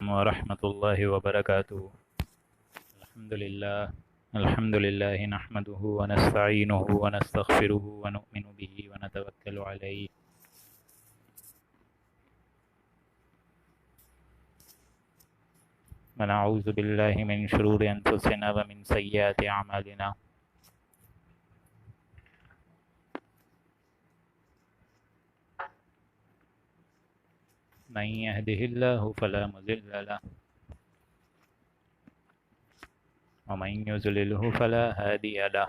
ورحمة الله وبركاته. الحمد لله نحمده ونستعينه ونستغفره ونؤمن به ونتوكل عليه ونعوذ بالله من شرور أنفسنا ومن سيئات أعمالنا. من يهده الله فلا مضل له ومن يضلله فلا هادي له.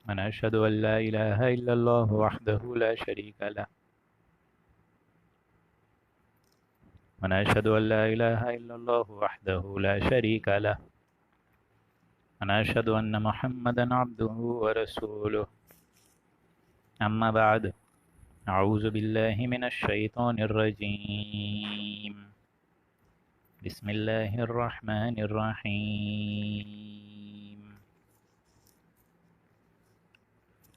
ونشهد أن لا إله إلا الله وحده لا شريك له ونشهد أن لا إله إلا الله وحده لا شريك له ونشهد أن محمدا عبده ورسوله. أما بعد، أعوذ بالله من الشيطان الرجيم. بسم الله الرحمن الرحيم.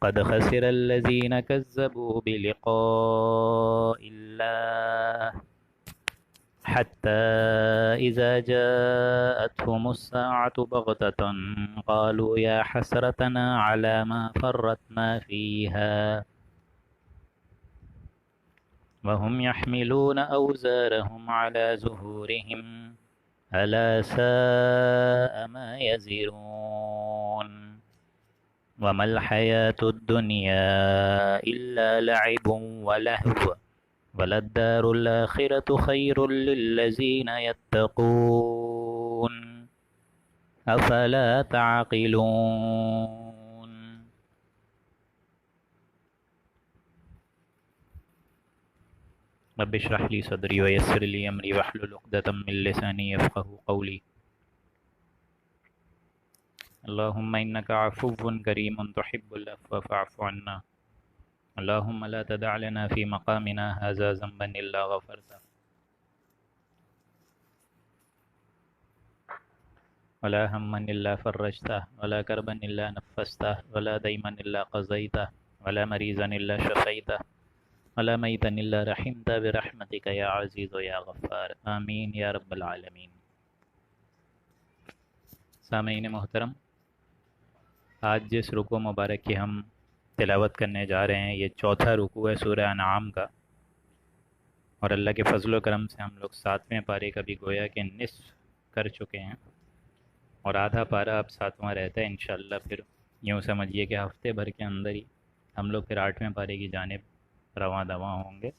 قد خسر الذين كذبوا بلقاء الله حتى إذا جاءتهم الساعة بغتة قالوا يا حسرتنا على ما فرطنا فيها وهم يحملون أوزارهم على ظهورهم ألا ساء ما يزرون. وما الحياة الدنيا إلا لعب ولهو وللدار الآخرة خير للذين يتقون أفلا تعقلون. رب اشرح لي صدري ويسر لي أمري واحلل عقدة من لساني يفقهوا قولي. اللهم إنك عفو كريم تحب العفو فاعف عنا. اللهم لا تدع لنا في مقامنا هذا ذنبا إلا غفرته ولا هما إلا فرجته ولا كربا إلا نفسته ولا ديما إلا قضيته ولا مريضا إلا شفيته ولا ميتا إلا رحمته برحمتك يا عزيز يا غفار. آمین یا رب العالمین. سامعین محترم، آج جس رکوع مبارک کی ہم تلاوت کرنے جا رہے ہیں، یہ چوتھا رکوع ہے سورہ انعام کا، اور اللہ کے فضل و کرم سے ہم لوگ 7ویں پارے کا بھی گویا کہ نصف کر چکے ہیں، اور آدھا پارہ اب 7واں رہتا ہے. انشاءاللہ پھر یوں سمجھیے کہ ہفتے بھر کے اندر ہی ہم لوگ پھر 8ویں پارے کی جانب رواں دواں ہوں گے.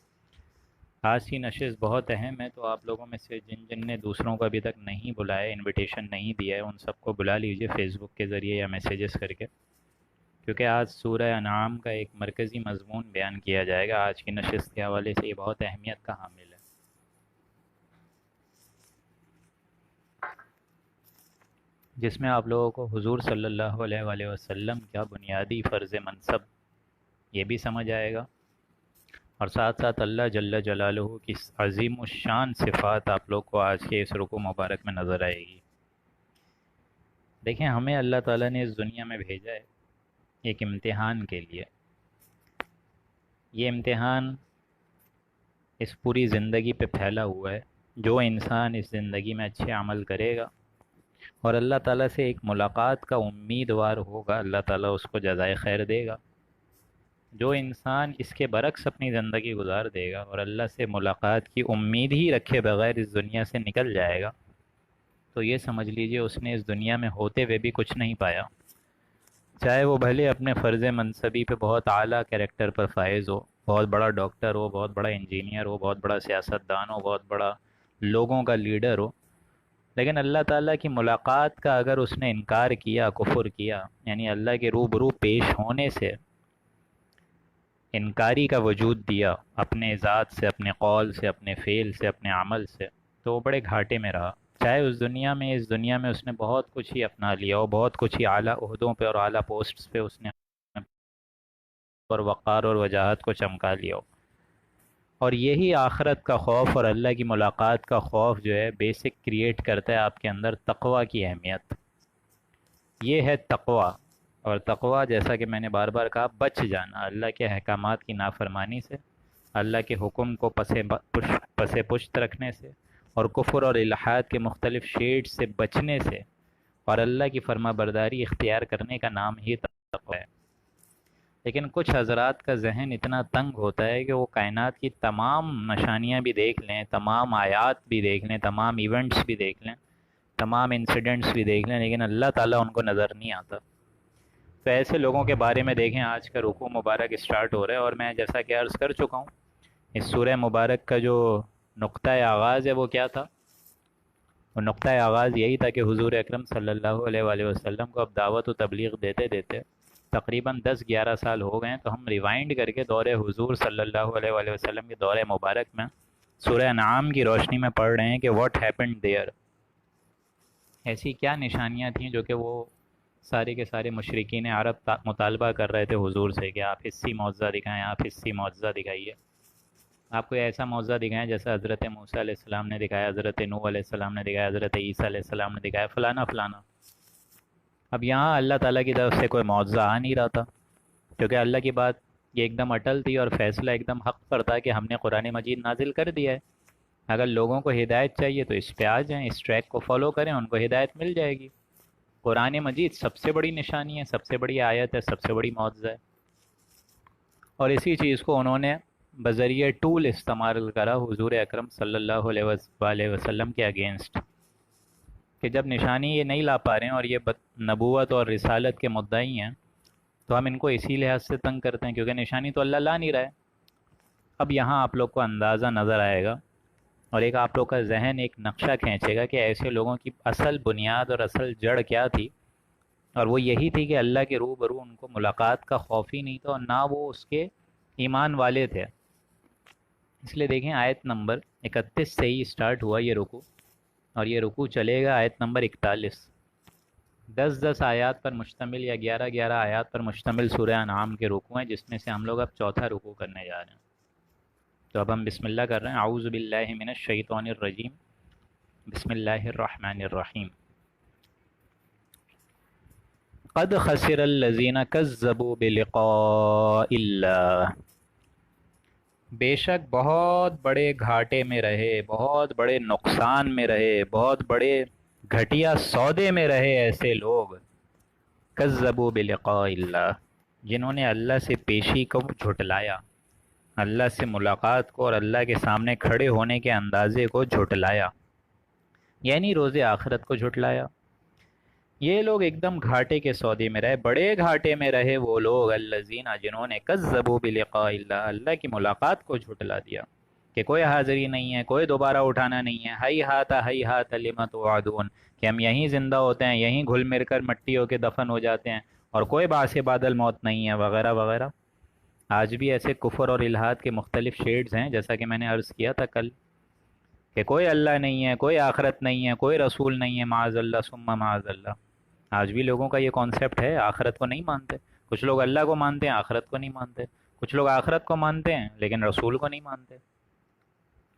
آج کی نشست بہت اہم ہے، تو آپ لوگوں میں سے جن جن نے دوسروں کو ابھی تک نہیں بلایا، انویٹیشن نہیں دیا ہے، ان سب کو بلا لیجئے فیس بک کے ذریعے یا میسیجز کر کے، کیونکہ آج سورہ انعام کا ایک مرکزی مضمون بیان کیا جائے گا. آج کی نشست کے حوالے سے یہ بہت اہمیت کا حامل ہے. جس میں آپ لوگوں کو حضور صلی اللہ علیہ وآلہ وسلم کا بنیادی فرض منصب یہ بھی سمجھ آئے گا، اور ساتھ ساتھ اللہ جل جلالہ کی عظیم الشان صفات آپ لوگ کو آج کے اس رکوع مبارک میں نظر آئے گی. دیکھیں، ہمیں اللہ تعالیٰ نے اس دنیا میں بھیجا ہے ایک امتحان کے لیے. یہ امتحان اس پوری زندگی پہ پھیلا ہوا ہے. جو انسان اس زندگی میں اچھے عمل کرے گا اور اللہ تعالیٰ سے ایک ملاقات کا امیدوار ہوگا، اللہ تعالیٰ اس کو جزائے خیر دے گا. جو انسان اس کے برعکس اپنی زندگی گزار دے گا اور اللہ سے ملاقات کی امید ہی رکھے بغیر اس دنیا سے نکل جائے گا، تو یہ سمجھ لیجئے اس نے اس دنیا میں ہوتے ہوئے بھی کچھ نہیں پایا. چاہے وہ بھلے اپنے فرض منصبی پہ بہت اعلیٰ کریکٹر پر فائز ہو، بہت بڑا ڈاکٹر ہو، بہت بڑا انجینئر ہو، بہت بڑا سیاستدان ہو، بہت بڑا لوگوں کا لیڈر ہو، لیکن اللہ تعالیٰ کی ملاقات کا اگر اس نے انکار کیا، کفر کیا، یعنی اللہ کے روبرو پیش ہونے سے انکاری کا وجود دیا، اپنے ذات سے، اپنے قول سے، اپنے فعل سے، اپنے عمل سے، تو وہ بڑے گھاٹے میں رہا. چاہے اس دنیا میں اس نے بہت کچھ ہی اپنا لیا ہو، بہت کچھ ہی اعلیٰ عہدوں پہ اور اعلیٰ پوسٹس پہ اس نے اور وقار اور وجاہت کو چمکا لیا ہو. اور یہی آخرت کا خوف اور اللہ کی ملاقات کا خوف جو ہے بیسک کریٹ کرتا ہے آپ کے اندر تقوی کی اہمیت. یہ ہے تقوی. اور تقویٰ جیسا کہ میں نے بار بار کہا بچ جانا اللہ کے احکامات کی نافرمانی سے، اللہ کے حکم کو پس پشت رکھنے سے، اور کفر اور الحاد کے مختلف شیڈ سے بچنے سے، اور اللہ کی فرما برداری اختیار کرنے کا نام ہی تقویٰ ہے۔ لیکن کچھ حضرات کا ذہن اتنا تنگ ہوتا ہے کہ وہ کائنات کی تمام نشانیاں بھی دیکھ لیں، تمام آیات بھی دیکھ لیں، تمام ایونٹس بھی دیکھ لیں، تمام انسیڈنٹس بھی دیکھ لیں، لیکن اللہ تعالیٰ ان کو نظر نہیں آتا۔ تو ایسے لوگوں کے بارے میں دیکھیں آج کا رکوع مبارک اسٹارٹ ہو رہا ہے، اور میں جیسا کہ عرض کر چکا ہوں اس سورہ مبارک کا جو نقطہ آغاز ہے وہ کیا تھا؟ وہ نقطہ آغاز یہی تھا کہ حضور اکرم صلی اللہ علیہ وآلہ وسلم کو اب دعوت و تبلیغ دیتے دیتے تقریباً 10-11 سال ہو گئے ہیں، تو ہم ریوائنڈ کر کے دور حضور صلی اللہ علیہ وآلہ وسلم کے دور مبارک میں سورہ انعام کی روشنی میں پڑھ رہے ہیں کہ واٹ ہیپنڈ دیئر، ایسی کیا نشانیاں تھیں جو کہ وہ سارے کے سارے مشرکین عرب مطالبہ کر رہے تھے حضور سے کہ آپ حصی معجزہ دکھائیں، آپ حصی معجزہ دکھائیے، آپ کو ایسا معجزہ دکھائیں جیسا حضرت موسیٰ علیہ السلام نے دکھایا، حضرت نوح علیہ السلام نے دکھایا، حضرت عیسیٰ علیہ السلام نے دکھایا، فلانا فلانا۔ اب یہاں اللہ تعالیٰ کی طرف سے کوئی معجزہ آ نہیں رہا تھا، کیونکہ اللہ کی بات یہ ایک دم اٹل تھی اور فیصلہ ایک دم حق پر تھا کہ ہم نے قرآن مجید نازل کر دیا ہے، اگر لوگوں کو ہدایت چاہیے تو اس پہ آ جائیں، اس ٹریک کو فالو کریں، ان کو ہدایت مل جائے گی۔ قرآن مجید سب سے بڑی نشانی ہے، سب سے بڑی آیت ہے، سب سے بڑی معجزہ ہے، اور اسی چیز کو انہوں نے بذریعہ ٹول استعمال کرا حضور اکرم صلی اللہ علیہ وسلم کے اگینسٹ، کہ جب نشانی یہ نہیں لا پا رہے ہیں اور یہ نبوت اور رسالت کے مدعی ہیں تو ہم ان کو اسی لحاظ سے تنگ کرتے ہیں کیونکہ نشانی تو اللہ لا نہیں رہا ہے۔ اب یہاں آپ لوگ کو اندازہ نظر آئے گا اور ایک آپ لوگ کا ذہن ایک نقشہ کھینچے گا کہ ایسے لوگوں کی اصل بنیاد اور اصل جڑ کیا تھی، اور وہ یہی تھی کہ اللہ کے روبرو ان کو ملاقات کا خوف ہی نہیں تھا اور نہ وہ اس کے ایمان والے تھے۔ اس لیے دیکھیں آیت نمبر 31 سے ہی اسٹارٹ ہوا یہ رکوع، اور یہ رکوع چلے گا آیت نمبر 41۔ 10 آیات پر مشتمل یا 11 آیات پر مشتمل سورہ انعام کے رکوع ہیں، جس میں سے ہم لوگ اب چوتھا رکوع کرنے جا رہے ہیں۔ تو اب ہم بسم اللہ کر رہے ہیں، اعوذ باللہ من الشیطان الرجیم، بسم اللہ الرحمن الرحیم۔ قد خسر الذین کذبوا بلقاء اللہ، بے شک بہت بڑے گھاٹے میں رہے، بہت بڑے نقصان میں رہے، بہت بڑے گھٹیا سودے میں رہے ایسے لوگ، کذبوا بلقاء اللہ، جنہوں نے اللہ سے پیشی کو جھٹلایا، اللہ سے ملاقات کو اور اللہ کے سامنے کھڑے ہونے کے اندازے کو جھٹلایا، یعنی روز آخرت کو جھٹلایا۔ یہ لوگ ایک دم گھاٹے کے سودے میں رہے، بڑے گھاٹے میں رہے وہ لوگ، الذین، جنہوں نے کذبوا بلقاء اللہ، اللہ کی ملاقات کو جھٹلا دیا کہ کوئی حاضری نہیں ہے، کوئی دوبارہ اٹھانا نہیں ہے، ہی ہاتھ لما توعدون، کہ ہم یہیں زندہ ہوتے ہیں، یہیں گھل مل کر مٹی ہو کے دفن ہو جاتے ہیں، اور کوئی باعث بادل موت نہیں ہے، وغیرہ وغیرہ۔ آج بھی ایسے کفر اور الحاد کے مختلف شیڈز ہیں، جیسا کہ میں نے عرض کیا تھا کل، کہ کوئی اللہ نہیں ہے، کوئی آخرت نہیں ہے، کوئی رسول نہیں ہے، معاذ اللہ ثم معاذ اللہ۔ آج بھی لوگوں کا یہ کانسیپٹ ہے، آخرت کو نہیں مانتے، کچھ لوگ اللہ کو مانتے ہیں، آخرت کو نہیں مانتے، کچھ لوگ آخرت کو مانتے ہیں لیکن رسول کو نہیں مانتے،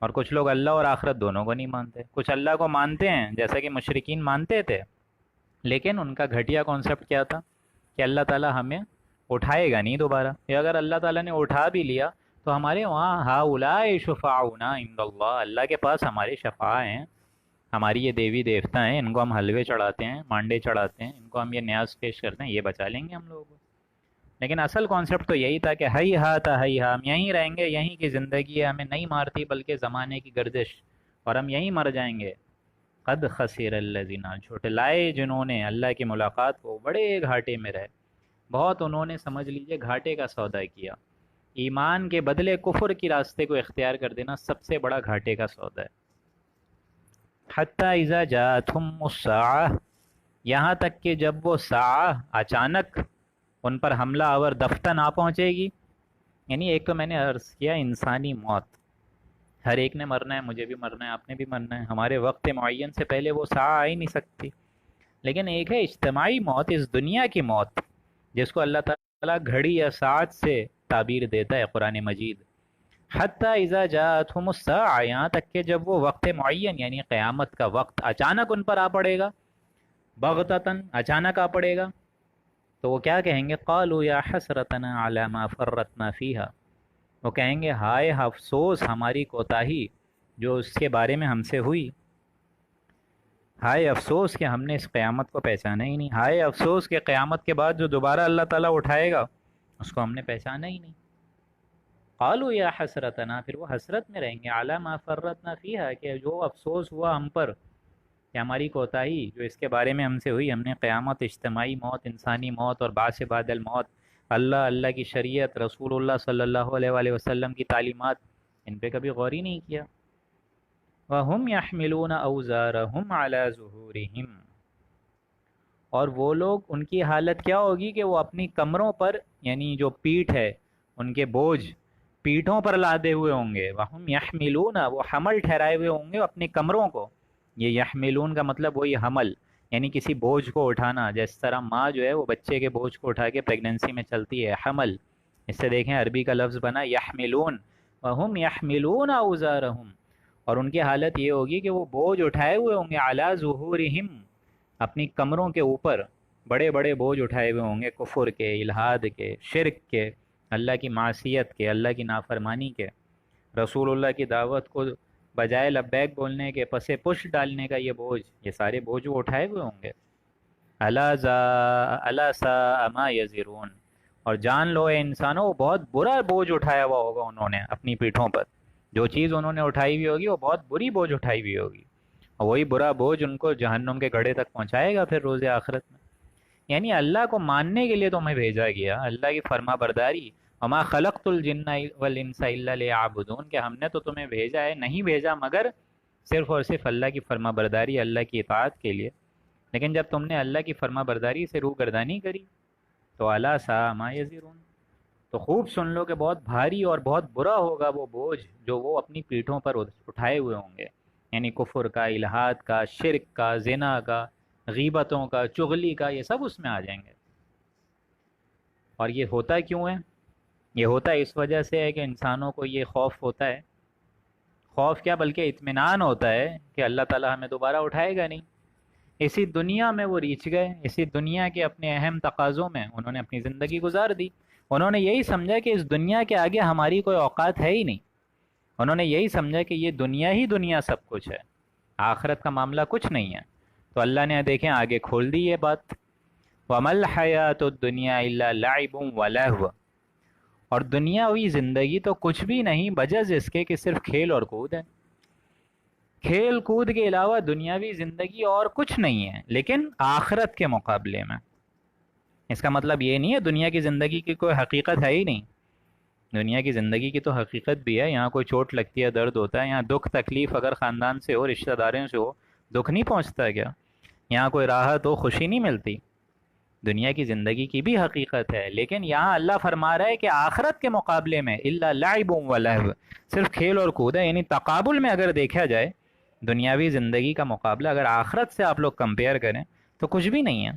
اور کچھ لوگ اللہ اور آخرت دونوں کو نہیں مانتے، کچھ اللہ کو مانتے ہیں جیسا کہ مشرکین مانتے تھے، لیکن ان کا گھٹیا کانسیپٹ کیا تھا کہ اللہ تعالیٰ ہمیں اٹھائے گا نہیں دوبارہ، یا اگر اللہ تعالیٰ نے اٹھا بھی لیا تو ہمارے وہاں ہؤلاء شفاعنا عند اللہ، اللہ کے پاس ہمارے شفاع ہیں، ہماری یہ دیوی دیوتا ہیں، ان کو ہم حلوے چڑھاتے ہیں، مانڈے چڑھاتے ہیں، ان کو ہم یہ نیاز پیش کرتے ہیں، یہ بچا لیں گے ہم لوگوں کو۔ لیکن اصل کانسیپٹ تو یہی تھا کہ ہی ہم یہیں رہیں گے، یہیں کی زندگی ہے، ہمیں نہیں مارتی بلکہ زمانے کی گردش، اور ہم یہیں مر جائیں گے۔ قد خسر الذین، جھٹلائے جنہوں نے اللہ کی ملاقات کو، بڑے گھاٹے میں رہے، بہت انہوں نے سمجھ لیجئے گھاٹے کا سودا کیا۔ ایمان کے بدلے کفر کی راستے کو اختیار کر دینا سب سے بڑا گھاٹے کا سودا ہے۔ حتی اذا جاءتہم الساعہ، یہاں تک کہ جب وہ ساعہ اچانک ان پر حملہ آور دفتن آ پہنچے گی، یعنی ایک تو میں نے عرض کیا انسانی موت، ہر ایک نے مرنا ہے، مجھے بھی مرنا ہے، آپ نے بھی مرنا ہے، ہمارے وقت معین سے پہلے وہ ساعہ آ ہی نہیں سکتی، لیکن ایک ہے اجتماعی موت، اس دنیا کی موت، جس کو اللہ تعالیٰ گھڑی یا ساعت سے تعبیر دیتا ہے قرآن مجید۔ حتی اذا جاءتہم الساعہ، یہاں تک کہ جب وہ وقت معین یعنی قیامت کا وقت اچانک ان پر آ پڑے گا، بغتتاً، اچانک آ پڑے گا، تو وہ کیا کہیں گے؟ قالوا یا حسرتنا علی ما فرطنا فیہا، وہ کہیں گے ہائے افسوس ہماری کوتاہی جو اس کے بارے میں ہم سے ہوئی، ہائے افسوس کہ ہم نے اس قیامت کو پہچانا ہی نہیں، ہائے افسوس کہ قیامت کے بعد جو دوبارہ اللہ تعالیٰ اٹھائے گا اس کو ہم نے پہچانا ہی نہیں۔ قالوا یا حسرتنا، پھر وہ حسرت میں رہیں گے علی ما فرطنا فیہا، کہ جو افسوس ہوا ہم پر کہ ہماری کوتاہی جو اس کے بارے میں ہم سے ہوئی، ہم نے قیامت، اجتماعی موت، انسانی موت اور بعد سے بعد الموت، اللہ کی شریعت، رسول اللہ صلی اللہ علیہ وآلہ وسلم کی تعلیمات، ان پہ کبھی غور ہی نہیں کیا۔ وَهُمْ يَحْمِلُونَ أَوْزَارَهُمْ عَلَى ظُهُورِهِمْ، اور وہ لوگ، ان کی حالت کیا ہوگی کہ وہ اپنی کمروں پر، یعنی جو پیٹھ ہے ان کے بوجھ پیٹھوں پر لادے ہوئے ہوں گے۔ وَهُمْ يَحْمِلُونَ، وہ حمل ٹھہرائے ہوئے ہوں گے اپنی کمروں کو۔ یہ یحملون کا مطلب وہی حمل، یعنی کسی بوجھ کو اٹھانا، جس طرح ماں جو ہے وہ بچے کے بوجھ کو اٹھا کے پریگننسی میں چلتی ہے، حمل، اس سے دیکھیں عربی کا لفظ بنا یحملون، وَهُمْ يَحْمِلُونَ أَوْزَارَهُمْ، اور ان کی حالت یہ ہوگی کہ وہ بوجھ اٹھائے ہوئے ہوں گے علی ظہورہم، اپنی کمروں کے اوپر بڑے بڑے بوجھ اٹھائے ہوئے ہوں گے، کفر کے، الحاد کے، شرک کے، اللہ کی معصیت کے، اللہ کی نافرمانی کے، رسول اللہ کی دعوت کو بجائے لبیک بولنے کے پسے پش ڈالنے کا یہ بوجھ، یہ سارے بوجھ وہ اٹھائے ہوئے ہوں گے۔ الا ساء ما یزرون، اور جان لو اے انسانوں، وہ بہت برا بوجھ اٹھایا ہوا ہوگا انہوں نے اپنی پیٹھوں پر، جو چیز انہوں نے اٹھائی ہوئی ہوگی وہ بہت بری بوجھ اٹھائی ہوئی ہوگی، اور وہی برا بوجھ ان کو جہنم کے گڑھے تک پہنچائے گا پھر روز آخرت میں۔ یعنی اللہ کو ماننے کے لیے تمہیں بھیجا گیا، اللہ کی فرما برداری، وما خلقت الجن والانس الا لیعبدون، کہ ہم نے تو تمہیں بھیجا ہے، نہیں بھیجا مگر صرف اور صرف اللہ کی فرما برداری، اللہ کی اطاعت کے لیے۔ لیکن جب تم نے اللہ کی فرما برداری سے روگردانی کری تو الا ساء ما یزرون، تو خوب سن لو کہ بہت بھاری اور بہت برا ہوگا وہ بوجھ جو وہ اپنی پیٹھوں پر اٹھائے ہوئے ہوں گے، یعنی کفر کا، الحاد کا، شرک کا، زنا کا، غیبتوں کا، چغلی کا، یہ سب اس میں آ جائیں گے۔ اور یہ ہوتا کیوں ہے؟ یہ ہوتا اس وجہ سے ہے کہ انسانوں کو یہ خوف ہوتا ہے، خوف کیا بلکہ اطمینان ہوتا ہے کہ اللہ تعالیٰ ہمیں دوبارہ اٹھائے گا نہیں۔ اسی دنیا میں وہ ریچھ گئے، اسی دنیا کے اپنے اہم تقاضوں میں انہوں نے اپنی زندگی گزار دی۔ انہوں نے یہی سمجھا کہ اس دنیا کے آگے ہماری کوئی اوقات ہے ہی نہیں، انہوں نے یہی سمجھا کہ یہ دنیا ہی دنیا سب کچھ ہے، آخرت کا معاملہ کچھ نہیں ہے۔ تو اللہ نے دیکھیں آگے کھول دی یہ بات، وَمَا الْحَيَاةُ الدُّنْيَا إِلَّا لَعِبٌ وَلَهْوٌ، اور دنیاوی زندگی تو کچھ بھی نہیں بجز اس کے کہ صرف کھیل اور کود ہے، کھیل کود کے علاوہ دنیاوی زندگی اور کچھ نہیں ہے، لیکن آخرت کے مقابلے میں۔ اس کا مطلب یہ نہیں ہے دنیا کی زندگی کی کوئی حقیقت ہے ہی نہیں، دنیا کی زندگی کی تو حقیقت بھی ہے، یہاں کوئی چوٹ لگتی ہے، درد ہوتا ہے، یہاں دکھ تکلیف اگر خاندان سے ہو، رشتہ داروں سے ہو، دکھ نہیں پہنچتا کیا؟ یہاں کوئی راحت ہو، خوشی نہیں ملتی؟ دنیا کی زندگی کی بھی حقیقت ہے، لیکن یہاں اللہ فرما رہا ہے کہ آخرت کے مقابلے میں الا لعب و لہو، صرف کھیل اور کود ہے۔ یعنی تقابل میں اگر دیکھا جائے دنیاوی زندگی کا مقابلہ اگر آخرت سے آپ لوگ کمپیئر کریں تو کچھ بھی نہیں ہے۔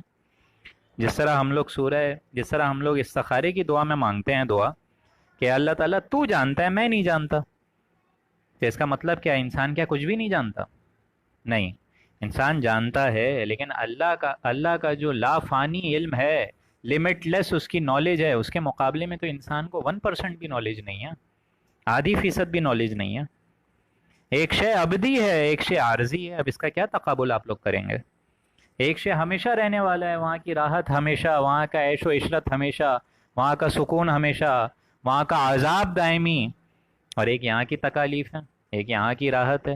جس طرح ہم لوگ استخارے کی دعا میں مانگتے ہیں دعا کہ اللہ تعالیٰ تو جانتا ہے، میں نہیں جانتا، تو اس کا مطلب کیا انسان کیا کچھ بھی نہیں جانتا؟ نہیں، انسان جانتا ہے، لیکن اللہ کا جو لا فانی علم ہے، لمٹ لیس اس کی نالج ہے، اس کے مقابلے میں تو انسان کو 1% بھی نالج نہیں ہے، آدھی فیصد بھی نالج نہیں ہے۔ ایک شے ابدی ہے، ایک شے عارضی ہے، اب اس کا کیا تقابل آپ لوگ کریں گے؟ ایک شے ہمیشہ رہنے والا ہے، وہاں کی راحت ہمیشہ، وہاں کا عیش و عشرت ہمیشہ، وہاں کا سکون ہمیشہ، وہاں کا عذاب دائمی، اور ایک یہاں کی تکالیف ہے، ایک یہاں کی راحت ہے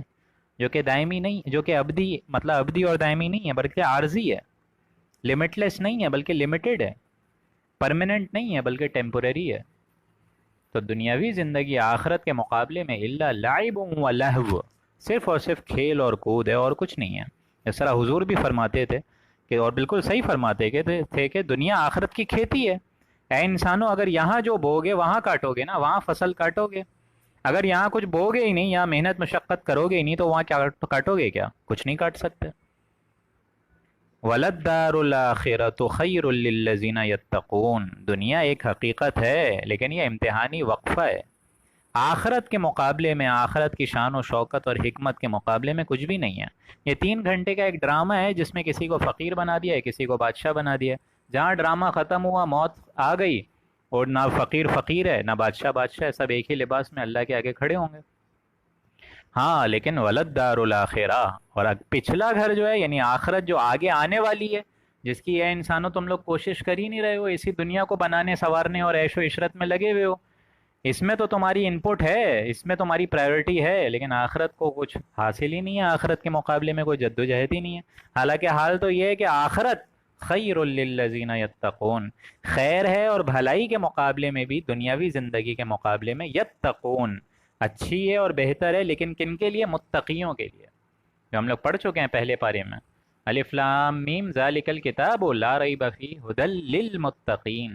جو کہ دائمی نہیں، جو کہ ابدی، مطلب ابدی اور دائمی نہیں ہے بلکہ عارضی ہے، لمٹ لیس نہیں ہے بلکہ لمیٹڈ ہے، پرماننٹ نہیں ہے بلکہ ٹیمپورری ہے۔ تو دنیاوی زندگی آخرت کے مقابلے میں الا لعب و لہو، صرف اور صرف کھیل اور کود ہے اور کچھ نہیں ہے۔ اس طرح حضور بھی فرماتے تھے کہ، اور بالکل صحیح فرماتے تھے کہ دنیا آخرت کی کھیتی ہے، اے انسانوں اگر یہاں جو بوگے وہاں کاٹو گے نا، وہاں فصل کاٹو گے، اگر یہاں کچھ بوگے ہی نہیں، یہاں محنت مشقت کرو گے ہی نہیں، تو وہاں کیا کاٹو گے؟ کیا کچھ نہیں کاٹ سکتے۔ وَلَلدَّارُ الْآخِرَةُ خَيْرٌ لِّلَّذِينَ يَتَّقُونَ، دنیا ایک حقیقت ہے لیکن یہ امتحانی وقفہ ہے، آخرت کے مقابلے میں، آخرت کی شان و شوکت اور حکمت کے مقابلے میں کچھ بھی نہیں ہے۔ یہ 3 گھنٹے کا ایک ڈرامہ ہے جس میں کسی کو فقیر بنا دیا ہے، کسی کو بادشاہ بنا دیا ہے، جہاں ڈرامہ ختم ہوا، موت آ گئی، اور نہ فقیر فقیر ہے نہ بادشاہ بادشاہ ہے، سب ایک ہی لباس میں اللہ کے آگے کھڑے ہوں گے۔ ہاں لیکن ولد دار الآخرہ، اور پچھلا گھر جو ہے یعنی آخرت جو آگے آنے والی ہے، جس کی اے انسانوں تم لوگ کوشش کر ہی نہیں رہے ہو، اسی دنیا کو بنانے سنوارنے اور عیش و عشرت میں لگے ہوئے ہو، اس میں تو تمہاری ان پٹ ہے، اس میں تمہاری پرائیورٹی ہے، لیکن آخرت کو کچھ حاصل ہی نہیں ہے، آخرت کے مقابلے میں کوئی جد و جہد ہی نہیں ہے۔ حالانکہ حال تو یہ ہے کہ آخرت خیر للذین یتقون، خیر ہے اور بھلائی کے مقابلے میں بھی، دنیاوی زندگی کے مقابلے میں یتقون اچھی ہے اور بہتر ہے، لیکن کن کے لیے؟ متقیوں کے لیے، جو ہم لوگ پڑھ چکے ہیں پہلے پارے میں، الف لام میم ذالک الکتاب لا ریب فیہ ھدی للمتقین۔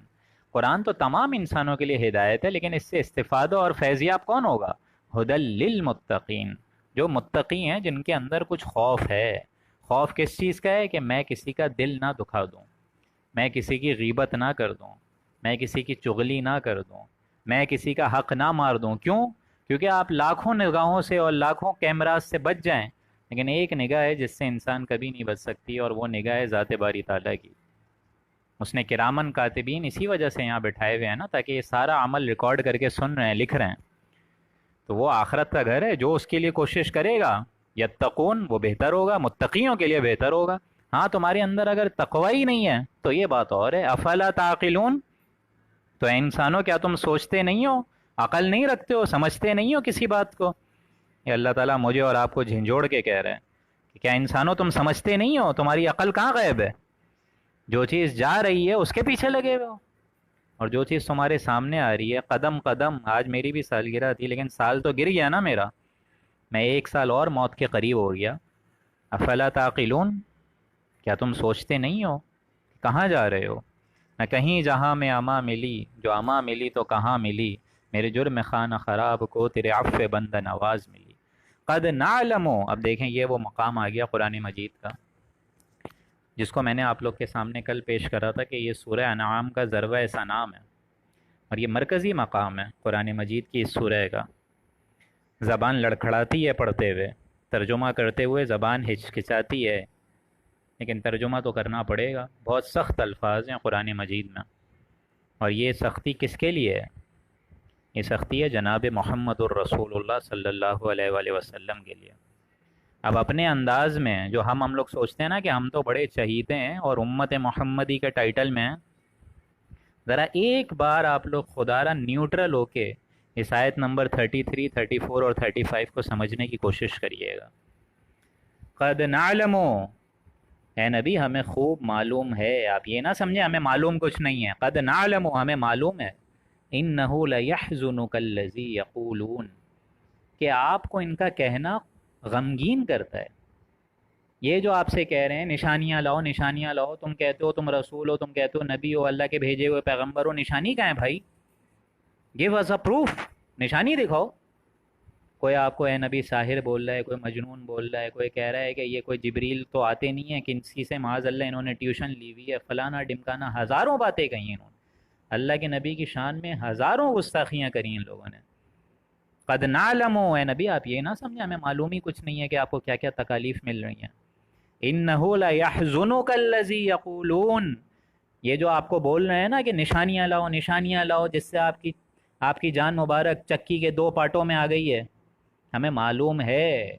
قرآن تو تمام انسانوں کے لیے ہدایت ہے، لیکن اس سے استفادہ اور فیضیاب کون ہوگا؟ ھدی للمتقین، جو متقی ہیں، جن کے اندر کچھ خوف ہے۔ خوف کس چیز کا ہے؟ کہ میں کسی کا دل نہ دکھا دوں، میں کسی کی غیبت نہ کر دوں، میں کسی کی چغلی نہ کر دوں، میں کسی کا حق نہ مار دوں۔ کیوں؟ کیونکہ آپ لاکھوں نگاہوں سے اور لاکھوں کیمراز سے بچ جائیں، لیکن ایک نگاہ ہے جس سے انسان کبھی نہیں بچ سکتی، اور وہ نگاہ ہے ذات باری تعالیٰ کی۔ اس نے کرامن کاتبین اسی وجہ سے یہاں بٹھائے ہوئے ہیں نا، تاکہ یہ سارا عمل ریکارڈ کر کے سن رہے ہیں، لکھ رہے ہیں۔ تو وہ آخرت کا گھر ہے، جو اس کے لیے کوشش کرے گا یتقون، وہ بہتر ہوگا، متقیوں کے لیے بہتر ہوگا۔ ہاں تمہارے اندر اگر تقوی ہی نہیں ہے تو یہ بات اور ہے۔ افلا تعقلون، تو اے انسانوں کیا تم سوچتے نہیں ہو، عقل نہیں رکھتے ہو، سمجھتے نہیں ہو کسی بات کو؟ یہ اللہ تعالیٰ مجھے اور آپ کو جھنجھوڑ کے کہہ رہے ہیں کہ کیا انسانوں تم سمجھتے نہیں ہو؟ تمہاری عقل کہاں غائب ہے؟ جو چیز جا رہی ہے اس کے پیچھے لگے ہوئے ہو، اور جو چیز تمہارے سامنے آ رہی ہے قدم قدم۔ آج میری بھی سالگرہ تھی، لیکن سال تو گر گیا نا میرا، میں 1 سال اور موت کے قریب ہو گیا۔ افلا تعقلون، کیا تم سوچتے نہیں ہو کہاں جا رہے ہو؟ نہ کہیں جہاں میں اما ملی، جو اما ملی تو کہاں ملی، میرے جرم خانہ خراب کو تیرے عفو بندہ نواز ملی۔ قد نعلم، اب دیکھیں یہ وہ مقام آ گیا قرآن مجید کا جس کو میں نے آپ لوگ کے سامنے کل پیش کرا تھا کہ یہ سورہ انعام کا ذروہ ثنام ہے، اور یہ مرکزی مقام ہے قرآن مجید کی اس سورہ کا۔ زبان لڑکھڑاتی ہے پڑھتے ہوئے، ترجمہ کرتے ہوئے زبان ہچکچاتی ہے، لیکن ترجمہ تو کرنا پڑے گا۔ بہت سخت الفاظ ہیں قرآن مجید میں، اور یہ سختی کس کے لیے ہے؟ یہ سختی ہے جناب محمد الرسول اللہ صلی اللہ علیہ وآلہ وسلم کے لیے۔ اب اپنے انداز میں جو ہم لوگ سوچتے ہیں نا کہ ہم تو بڑے چہیتے ہیں اور امت محمدی کے ٹائٹل میں ہیں، ذرا ایک بار آپ لوگ خدا را نیوٹرل ہو کے اس آیت نمبر 33، 34 اور 35 کو سمجھنے کی کوشش کریے گا۔ قد نعلم، اے نبی ہمیں خوب معلوم ہے، آپ یہ نہ سمجھیں ہمیں معلوم کچھ نہیں ہے، قد نعلم ہمیں معلوم ہے، انہ لیحزنک الذی یقولون، کہ آپ کو ان کا کہنا غمگین کرتا ہے۔ یہ جو آپ سے کہہ رہے ہیں نشانیاں لاؤ نشانیاں لاؤ، تم کہتے ہو تم رسول ہو، تم کہتے ہو نبی ہو، اللہ کے بھیجے ہوئے پیغمبر ہو، نشانی کہاں ہے بھائی؟ گیو اس اے پروف، نشانی دکھاؤ۔ کوئی آپ کو اے نبی ساحر بول رہا ہے، کوئی مجنون بول رہا ہے، کوئی کہہ رہا ہے کہ یہ کوئی جبریل تو آتے نہیں ہیں، کسی سے معاذ اللہ انہوں نے ٹیوشن لی ہوئی ہے، فلانا ڈمکانا، ہزاروں باتیں کہی انہوں نے، اللہ کے نبی کی شان میں ہزاروں گستاخیاں کری ان لوگوں نے۔ قد نعلم، اے نبی آپ یہ نہ سمجھیں ہمیں معلوم ہی کچھ نہیں ہے کہ آپ کو کیا کیا تکالیف مل رہی ہیں۔ انہ لیحزنک الذی یقولون، یہ جو آپ کو بول رہے ہیں نا کہ نشانیاں لاؤ نشانیاں لاؤ، جس سے آپ کی جان مبارک چکی کے 2 پارٹوں میں آ گئی ہے، ہمیں معلوم ہے،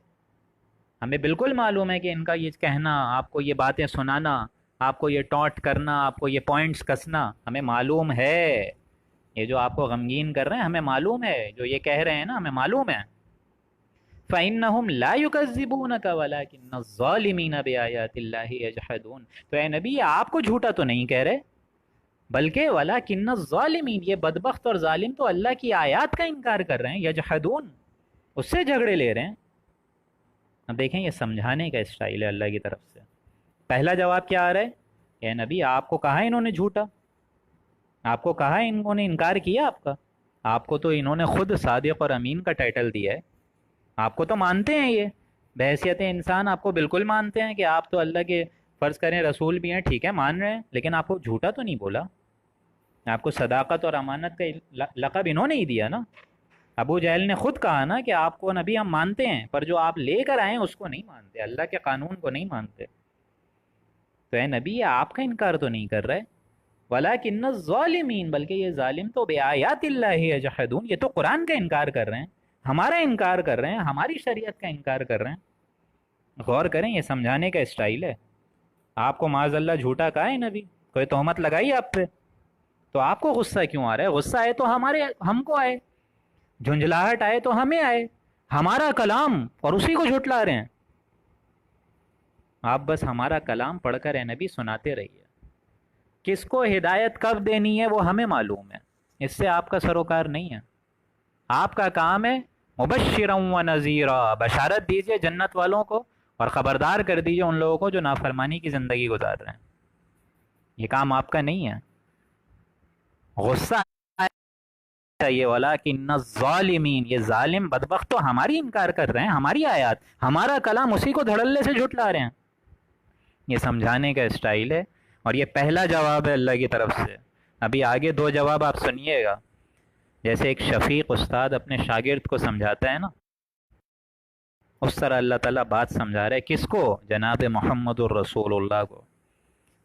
ہمیں بالکل معلوم ہے کہ ان کا یہ کہنا، آپ کو یہ باتیں سنانا، آپ کو یہ ٹونٹ کرنا، آپ کو یہ پوائنٹس کسنا، ہمیں معلوم ہے۔ یہ جو آپ کو غمگین کر رہے ہیں ہمیں معلوم ہے، جو یہ کہہ رہے ہیں نا ہمیں معلوم ہے۔ فَإِنَّهُمْ لَا يُكَذِّبُونَكَ وَلَكِنَّ الظَّالِمِينَ بِآيَاتِ اللَّهِ يَجْحَدُونَ، تو اے نبی آپ کو جھوٹا تو نہیں کہہ رہے، بلکہ وَلَكِنَّ الظَّالِمِينَ، یہ بدبخت اور ظالم تو اللہ کی آیات کا انکار کر رہے ہیں، یجحدون، اس سے جھگڑے لے رہے ہیں۔ اب دیکھیں یہ سمجھانے کا اسٹائل ہے اللہ کی طرف سے۔ پہلا جواب کیا آ رہا ہے؟ اے نبی آپ کو کہا انہوں نے جھوٹا، آپ کو کہا انہوں نے انکار کیا آپ کا، آپ کو تو انہوں نے خود صادق اور امین کا ٹائٹل دیا ہے، آپ کو تو مانتے ہیں، یہ بحیثیت انسان آپ کو بالکل مانتے ہیں کہ آپ تو اللہ کے فرض کریں رسول بھی ہیں، ٹھیک ہے مان رہے ہیں، لیکن آپ کو جھوٹا تو نہیں بولا، آپ کو صداقت اور امانت کا لقب انہوں نے ہی دیا نا۔ ابو جہل نے خود کہا نا کہ آپ کو نبی ہم مانتے ہیں، پر جو آپ لے کر آئے ہیں اس کو نہیں مانتے، اللہ کے قانون کو نہیں مانتے۔ تو اے نبی آپ کا انکار تو نہیں کر رہے، وَلَٰكِنَّ الظَّالِمِينَ، بلکہ یہ ظالم تو بِآیاتِ اللہِ یجحدون، یہ تو قرآن کا انکار کر رہے ہیں، ہمارا انکار کر رہے ہیں، ہماری شریعت کا انکار کر رہے ہیں۔ غور کریں، یہ سمجھانے کا اسٹائل ہے۔ آپ کو معاذ اللہ جھوٹا کہا ہے نبی، کوئی تہمت لگائی آپ پہ، تو آپ کو غصہ کیوں آ رہا ہے؟ غصہ آئے تو ہم کو آئے، جھنجھلاہٹ آئے تو ہمیں آئے، ہمارا کلام اور اسی کو جھٹلا رہے ہیں۔ آپ بس ہمارا کلام پڑھ کر اے نبی سناتے رہیے، کس کو ہدایت کب دینی ہے وہ ہمیں معلوم ہے، اس سے آپ کا سروکار نہیں ہے۔ آپ کا کام ہے مبشرا و نذیرا، بشارت دیجئے جنت والوں کو اور خبردار کر دیجئے ان لوگوں کو جو نافرمانی کی زندگی گزار رہے ہیں۔ یہ کام آپ کا نہیں ہے۔ غصہ چاہیے، وَلَٰكِنَّ الظَّالِمِينَ، یہ ظالم بدبخت تو ہماری انکار کر رہے ہیں، ہماری آیات، ہمارا کلام اسی کو دھڑلے سے جھٹلا رہے ہیں۔ یہ سمجھانے کا اسٹائل ہے، اور یہ پہلا جواب ہے اللہ کی طرف سے۔ ابھی آگے دو جواب آپ سنیے گا، جیسے ایک شفیق استاد اپنے شاگرد کو سمجھاتا ہے نا، اس طرح اللہ تعالیٰ بات سمجھا رہا ہے، کس کو؟ جناب محمد الرسول اللہ کو۔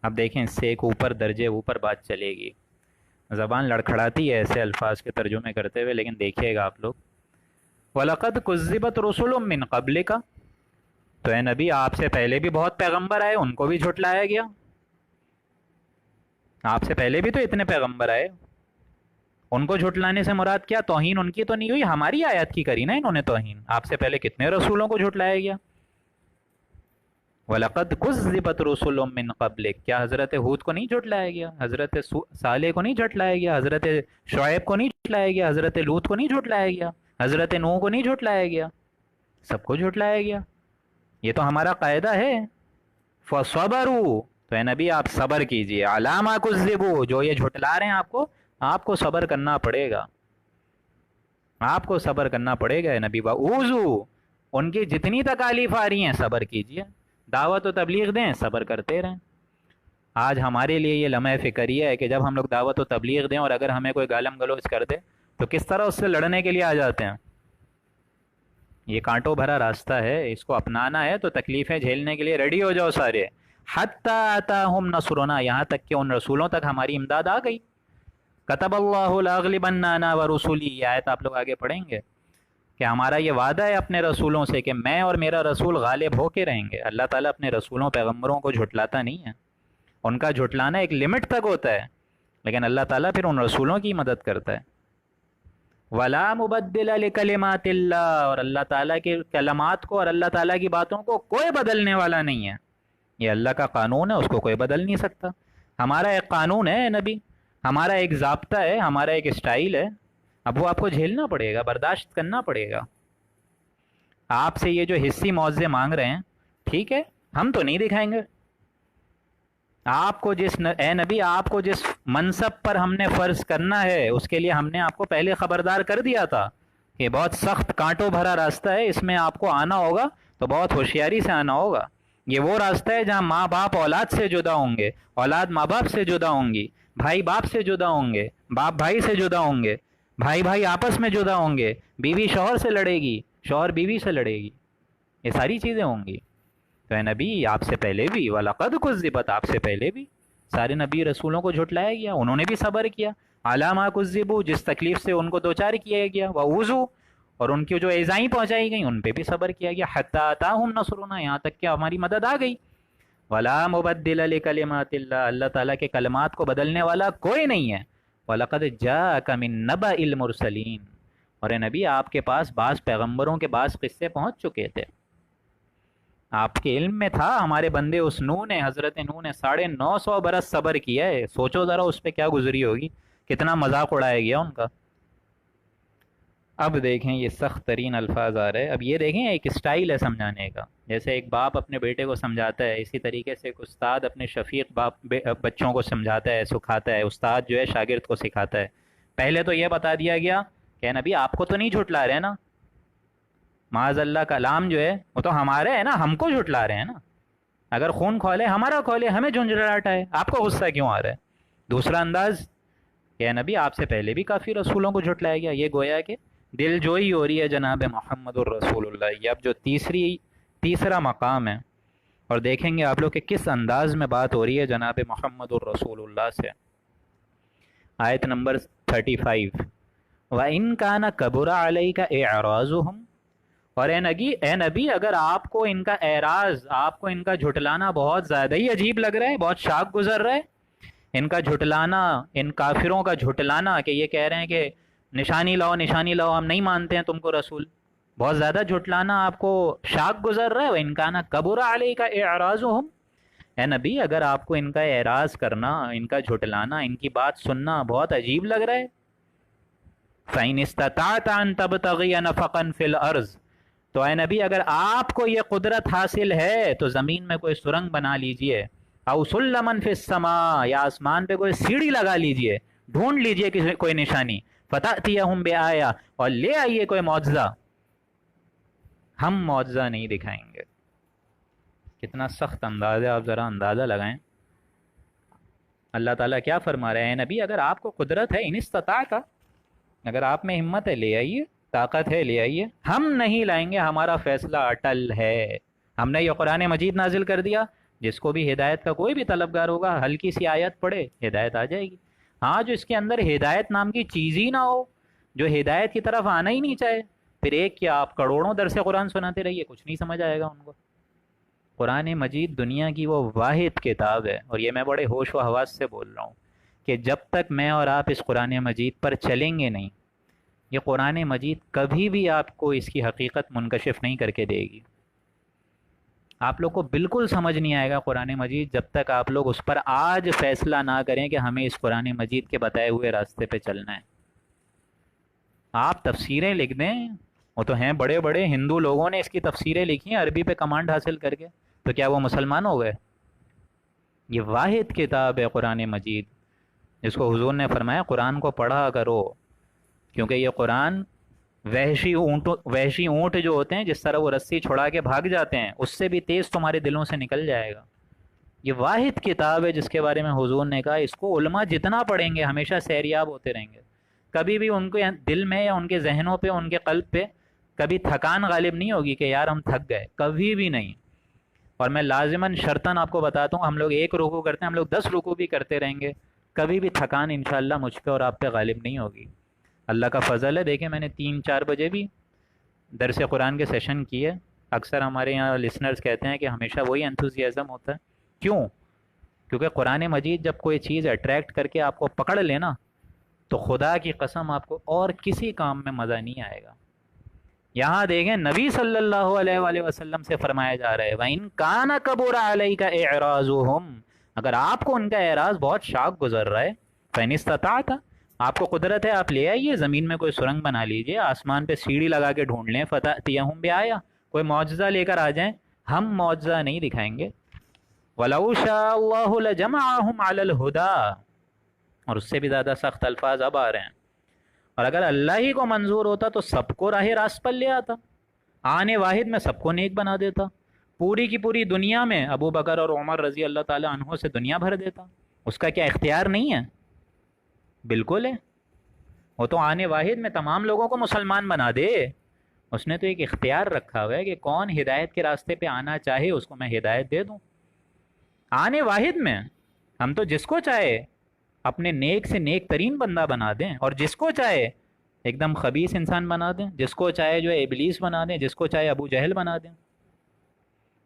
اب دیکھیں، اس سے ایک اوپر درجے اوپر بات چلے گی، زبان لڑکھڑاتی ہے ایسے الفاظ کے ترجمے کرتے ہوئے، لیکن دیکھیے گا آپ لوگ۔ وَلَقَدْ كُذِّبَتْ رُسُلٌ مِّن قَبْلِكَ، تو اے نبی آپ سے پہلے بھی بہت پیغمبر آئے، ان کو بھی جھٹلایا گیا۔ آپ سے پہلے بھی تو اتنے پیغمبر آئے، ان کو جھٹلانے سے مراد کیا؟ توہین ان کی تو نہیں ہوئی، ہماری آیات کی کری نا انہوں نے توہین۔ آپ سے پہلے کتنے رسولوں کو جھٹلایا گیا۔ وَلَقَدْ كُذِّبَتْ رُسُلٌ مِّن قَبْلِكَ، کیا حضرت ہود کو نہیں جھٹلایا گیا؟ حضرت صالح کو نہیں جھٹلایا گیا؟ حضرت شعیب کو نہیں جھٹلایا گیا؟ حضرت لوط کو نہیں جھٹلایا گیا؟ حضرت نوح کو نہیں جھٹلایا گیا؟ سب کو جھٹلایا گیا۔ یہ تو ہمارا قاعدہ ہے۔ فَصَبَرُوا، تو اے نبی آپ صبر کیجئے، عَلَىٰ مَا كُذِّبُوا، جو یہ جھٹلا رہے ہیں آپ کو صبر کرنا پڑے گا، آپ کو صبر کرنا پڑے گا اے نبی۔ وَأُوذُوا، ان کی جتنی تکالیف آ رہی ہیں صبر کیجئے، دعوت و تبلیغ دیں، صبر کرتے رہیں۔ آج ہمارے لیے یہ لمحہ فکریہ ہے کہ جب ہم لوگ دعوت و تبلیغ دیں اور اگر ہمیں کوئی گالم گلوچ کر دے تو کس طرح اس سے لڑنے کے لیے آ جاتے ہیں۔ یہ کانٹوں بھرا راستہ ہے، اس کو اپنانا ہے تو تکلیفیں جھیلنے کے لیے ریڈی ہو جاؤ سارے۔ حتی آتاہم نصرنا، یہاں تک کہ ان رسولوں تک ہماری امداد آ گئی۔ کتب اللہ لاغلبن انا ورسلی، یہ آیت آپ لوگ آگے پڑھیں گے کہ ہمارا یہ وعدہ ہے اپنے رسولوں سے کہ میں اور میرا رسول غالب ہو کے رہیں گے۔ اللہ تعالیٰ اپنے رسولوں پیغمبروں کو جھٹلاتا نہیں ہے، ان کا جھٹلانا ایک لمٹ تک ہوتا ہے، لیکن اللہ تعالیٰ پھر ان رسولوں کی مدد کرتا ہے۔ وَلَا مُبَدِّلَ لِكَلِمَاتِ اللَّهِ، اور اللہ تعالیٰ کے کلمات کو اور اللہ تعالیٰ کی باتوں کو کوئی بدلنے والا نہیں ہے۔ یہ اللہ کا قانون ہے، اس کو کوئی بدل نہیں سکتا۔ ہمارا ایک قانون ہے نبی، ہمارا ایک ضابطہ ہے، ہمارا ایک اسٹائل ہے، اب وہ آپ کو جھیلنا پڑے گا، برداشت کرنا پڑے گا۔ آپ سے یہ جو حصی معاوضے مانگ رہے ہیں، ٹھیک ہے، ہم تو نہیں دکھائیں گے۔ آپ کو اے نبی آپ کو جس منصب پر ہم نے فرض کرنا ہے اس کے لیے ہم نے آپ کو پہلے خبردار کر دیا تھا کہ بہت سخت کانٹوں بھرا راستہ ہے، اس میں آپ کو آنا ہوگا تو بہت ہوشیاری سے آنا ہوگا۔ یہ وہ راستہ ہے جہاں ماں باپ اولاد سے جدا ہوں گے، اولاد ماں باپ سے جدا ہوں گی، بھائی باپ سے جدا ہوں گے، باپ بھائی سے جدا ہوں گے، بھائی بھائی آپس میں جدا ہوں گے، بیوی شوہر سے لڑے گی، شوہر بیوی سے لڑے گی، یہ ساری چیزیں ہوں گی۔ تو اے نبی آپ سے پہلے بھی، وَلَقَدْ كُذِّبَتْ، آپ سے پہلے بھی سارے نبی رسولوں کو جھٹلایا گیا، انہوں نے بھی صبر کیا۔ عَلَىٰ مَا كُذِّبُوا، جس تکلیف سے ان کو دوچار کیا گیا، وَأُوذُوا، اور ان کی جو ایذائیں پہنچائی گئیں ان پہ بھی صبر کیا گیا۔ حَتَّىٰ آتَاهُمْ نَصْرُنَا، یہاں تک کہ ہماری مدد آ گئی۔ وَلَا مُبَدِّلَ لِكَلِمَاتِ اللَّهِ، اللہ تعالیٰ کے کلمات کو بدلنے والا کوئی نہیں ہے۔ وَلَقَدْ جَاءَكَ مِن نَّبَإِ الْمُرْسَلِينَ، اور اے نبی آپ کے پاس بعض پیغمبروں کے بعض قصے پہنچ چکے تھے، آپ کے علم میں تھا۔ ہمارے بندے اس نوح نے، حضرت نوح نے 950 برس صبر کیا ہے، سوچو ذرا اس پہ کیا گزری ہوگی، کتنا مذاق اڑایا گیا ان کا۔ اب دیکھیں یہ سخت ترین الفاظ آ رہے ہیں، اب یہ دیکھیں ایک اسٹائل ہے سمجھانے کا، جیسے ایک باپ اپنے بیٹے کو سمجھاتا ہے، اسی طریقے سے ایک استاد اپنے شفیق بچوں کو سمجھاتا ہے، سکھاتا ہے، استاد جو ہے شاگرد کو سکھاتا ہے۔ پہلے تو یہ بتا دیا گیا کہ نبی آپ کو تو نہیں جھٹلا رہے نا، معاذ اللہ کلام جو ہے وہ تو ہمارے ہے نا، ہم کو جھٹلا رہے ہیں نا، اگر خون کھولے ہمارا کھولے، ہمیں جھنجھلاہٹ ہے، آپ کو غصہ کیوں آ رہا ہے؟ دوسرا انداز کہ نبی آپ سے پہلے بھی کافی رسولوں کو جھٹلایا گیا، یہ گویا کہ دل جوئی ہو رہی ہے جناب محمد الرسول اللہ۔ یہ اب جو تیسرا مقام ہے، اور دیکھیں گے آپ لوگ کہ کس انداز میں بات ہو رہی ہے جناب محمد الرسول اللہ سے۔ آیت نمبر 35، وَإِن كَانَ كَبُرَ عَلَيْكَ إِعْرَاضُهُمْ، اور اے نبی اگر آپ کو ان کا اعراض، آپ کو ان کا جھٹلانا بہت زیادہ ہی عجیب لگ رہا ہے، بہت شاق گزر رہا ہے، ان کا جھٹلانا، ان کافروں کا جھٹلانا کہ یہ کہہ رہے ہیں کہ نشانی لاؤ نشانی لاؤ، ہم نہیں مانتے ہیں تم کو رسول، بہت زیادہ جھٹلانا آپ کو شاق گزر رہا ہے، وَإِن كَانَ كَبُرَ عَلَيْكَ إِعْرَاضُهُمْ، اے نبی اگر آپ کو ان کا اعراض کرنا، ان کا جھٹلانا، ان کی بات سننا بہت عجیب لگ رہا ہے، فَإِنِ اسْتَطَعْتَ أَن تَبْتَغِيَ نَفَقًا فِي الْأَرْضِ، تو اے نبی اگر آپ کو یہ قدرت حاصل ہے تو زمین میں کوئی سرنگ بنا لیجئے، او سلمًا فی السماء، یا آسمان پہ کوئی سیڑھی لگا لیجئے، ڈھونڈ لیجئے کوئی نشانی، فَتَأْتِيَهُمْ بِآیَةٍ، اور لے آئیے کوئی معجزہ، ہم معجزہ نہیں دکھائیں گے۔ کتنا سخت انداز ہے، آپ ذرا اندازہ لگائیں۔ اللہ تعالیٰ کیا فرما رہے ہیں، نبی اگر آپ کو قدرت ہے، ان استطاعت، اگر آپ میں ہمت ہے لے آئیے، طاقت ہے لے آئیے، ہم نہیں لائیں گے، ہمارا فیصلہ اٹل ہے، ہم نے یہ قرآن مجید نازل کر دیا، جس کو بھی ہدایت کا کوئی بھی طلبگار ہوگا ہلکی سی آیت پڑھے ہدایت آ جائے گی۔ ہاں جو اس کے اندر ہدایت نام کی چیز ہی نہ ہو، جو ہدایت کی طرف آنا ہی نہیں چاہے، پھر ایک کیا آپ کروڑوں درس قرآن سناتے رہیے، کچھ نہیں سمجھ آئے گا ان کو۔ قرآن مجید دنیا کی وہ واحد کتاب ہے، اور یہ میں بڑے ہوش و حواس سے بول رہا ہوں کہ جب تک میں اور آپ اس قرآن مجید پر چلیں گے نہیں، یہ قرآن مجید کبھی بھی آپ کو اس کی حقیقت منکشف نہیں کر کے دے گی۔ آپ لوگ کو بالکل سمجھ نہیں آئے گا قرآن مجید جب تک آپ لوگ اس پر آج فیصلہ نہ کریں کہ ہمیں اس قرآن مجید کے بتائے ہوئے راستے پہ چلنا ہے۔ آپ تفسیریں لکھ دیں، وہ تو ہیں بڑے بڑے ہندو لوگوں نے اس کی تفسیریں لکھی ہیں عربی پہ کمانڈ حاصل کر کے، تو کیا وہ مسلمان ہو گئے؟ یہ واحد کتاب ہے قرآن مجید، جس کو حضور نے فرمایا قرآن کو پڑھا کرو، کیونکہ یہ قرآن وحشی اونٹ جو ہوتے ہیں، جس طرح وہ رسی چھڑا کے بھاگ جاتے ہیں، اس سے بھی تیز تمہارے دلوں سے نکل جائے گا۔ یہ واحد کتاب ہے جس کے بارے میں حضور نے کہا اس کو علماء جتنا پڑھیں گے ہمیشہ سیریاب ہوتے رہیں گے، کبھی بھی ان کے دل میں یا ان کے ذہنوں پہ، ان کے قلب پہ کبھی تھکان غالب نہیں ہوگی کہ یار ہم تھک گئے، کبھی بھی نہیں۔ اور میں لازماً شرطاً آپ کو بتاتا ہوں، ہم لوگ ایک رکوع کرتے ہیں، ہم لوگ 10 رکوع بھی کرتے رہیں گے، کبھی بھی تھکان انشاءاللہ مجھ پہ اور آپ پہ غالب نہیں ہوگی۔ اللہ کا فضل ہے، دیکھیں میں نے 3-4 بجے بھی درس قرآن کے سیشن کیے، اکثر ہمارے یہاں لسنرز کہتے ہیں کہ ہمیشہ وہی انتھوزیازم ہوتا ہے، کیوں؟ کیونکہ قرآن مجید جب کوئی چیز اٹریکٹ کر کے آپ کو پکڑ لینا، تو خدا کی قسم آپ کو اور کسی کام میں مزہ نہیں آئے گا۔ یہاں دیکھیں نبی صلی اللہ علیہ وآلہ وسلم سے فرمایا جا رہا ہے وَإِن كَانَ كَبُرَ عَلَيْكَ إِعْرَاضُهُمْ، اگر آپ کو ان کا اعراض بہت شاق گزر رہا ہے، فَإِنِ اسْتَطَعْتَ، آپ کو قدرت ہے آپ لے آئیے، زمین میں کوئی سرنگ بنا لیجئے، آسمان پہ سیڑھی لگا کے ڈھونڈ لیں، فَتَأْتِيَهُمْ بِآیَةٍ، کوئی معجزہ لے کر آ جائیں، ہم معجزہ نہیں دکھائیں گے۔ وَلَوْ شَاءَ اللَّهُ لَجَمَعَهُمْ عَلَى الْهُدَىٰ، اور اس سے بھی زیادہ سخت الفاظ اب آ رہے ہیں، اور اگر اللہ ہی کو منظور ہوتا تو سب کو راہ راست پر لے آتا، آنے واحد میں سب کو نیک بنا دیتا، پوری کی پوری دنیا میں ابو بکر اور عمر رضی اللہ تعالی عنہ سے دنیا بھر دیتا۔ اس کا کیا اختیار نہیں ہے؟ بالکل ہے، وہ تو آنے واحد میں تمام لوگوں کو مسلمان بنا دے، اس نے تو ایک اختیار رکھا ہوا ہے کہ کون ہدایت کے راستے پہ آنا چاہے اس کو میں ہدایت دے دوں۔ آنے واحد میں ہم تو جس کو چاہے اپنے نیک سے نیک ترین بندہ بنا دیں، اور جس کو چاہے ایک دم خبیث انسان بنا دیں، جس کو چاہے جو ہے ابلیس بنا دیں، جس کو چاہے ابو جہل بنا دیں۔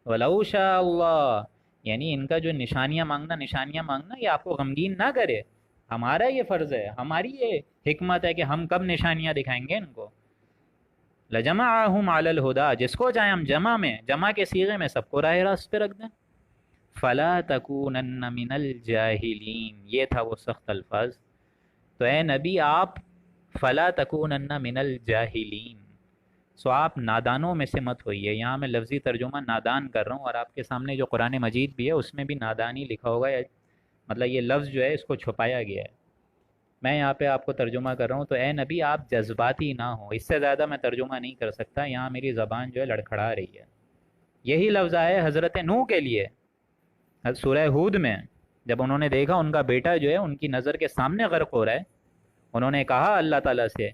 وَلَوْ شَاءَ اللَّهُ، یعنی ان کا جو نشانیاں مانگنا یہ آپ کو غمگین نہ کرے، ہمارا یہ فرض ہے، ہماری یہ حکمت ہے کہ ہم کب نشانیاں دکھائیں گے ان کو۔ لَجَمَعَهُمْ عَلَى الْهُدَىٰ، جس کو چاہے ہم جمع کے صیغے میں سب کو راہ راست پہ رکھ دیں۔ فَلَا تَكُونَنَّ مِنَ الْجَاهِلِينَ، یہ تھا وہ سخت الفاظ۔ تو اے نبی آپ فَلَا تَكُونَنَّ مِنَ الْجَاهِلِينَ، سو آپ نادانوں میں سے مت ہوئیے۔ یہاں میں لفظی ترجمہ نادان کر رہا ہوں، اور آپ کے سامنے جو قرآن مجید بھی ہے اس میں بھی نادانی لکھا ہوگا، مطلب یہ لفظ جو ہے اس کو چھپایا گیا ہے۔ میں یہاں پہ آپ کو ترجمہ کر رہا ہوں، تو اے نبی آپ جذباتی نہ ہوں، اس سے زیادہ میں ترجمہ نہیں کر سکتا، یہاں میری زبان جو ہے لڑکھڑا رہی ہے۔ یہی لفظ آئے حضرت نوح کے لیے سورہ ہود میں، جب انہوں نے دیکھا ان کا بیٹا جو ہے ان کی نظر کے سامنے غرق ہو رہا ہے، انہوں نے کہا اللہ تعالیٰ سے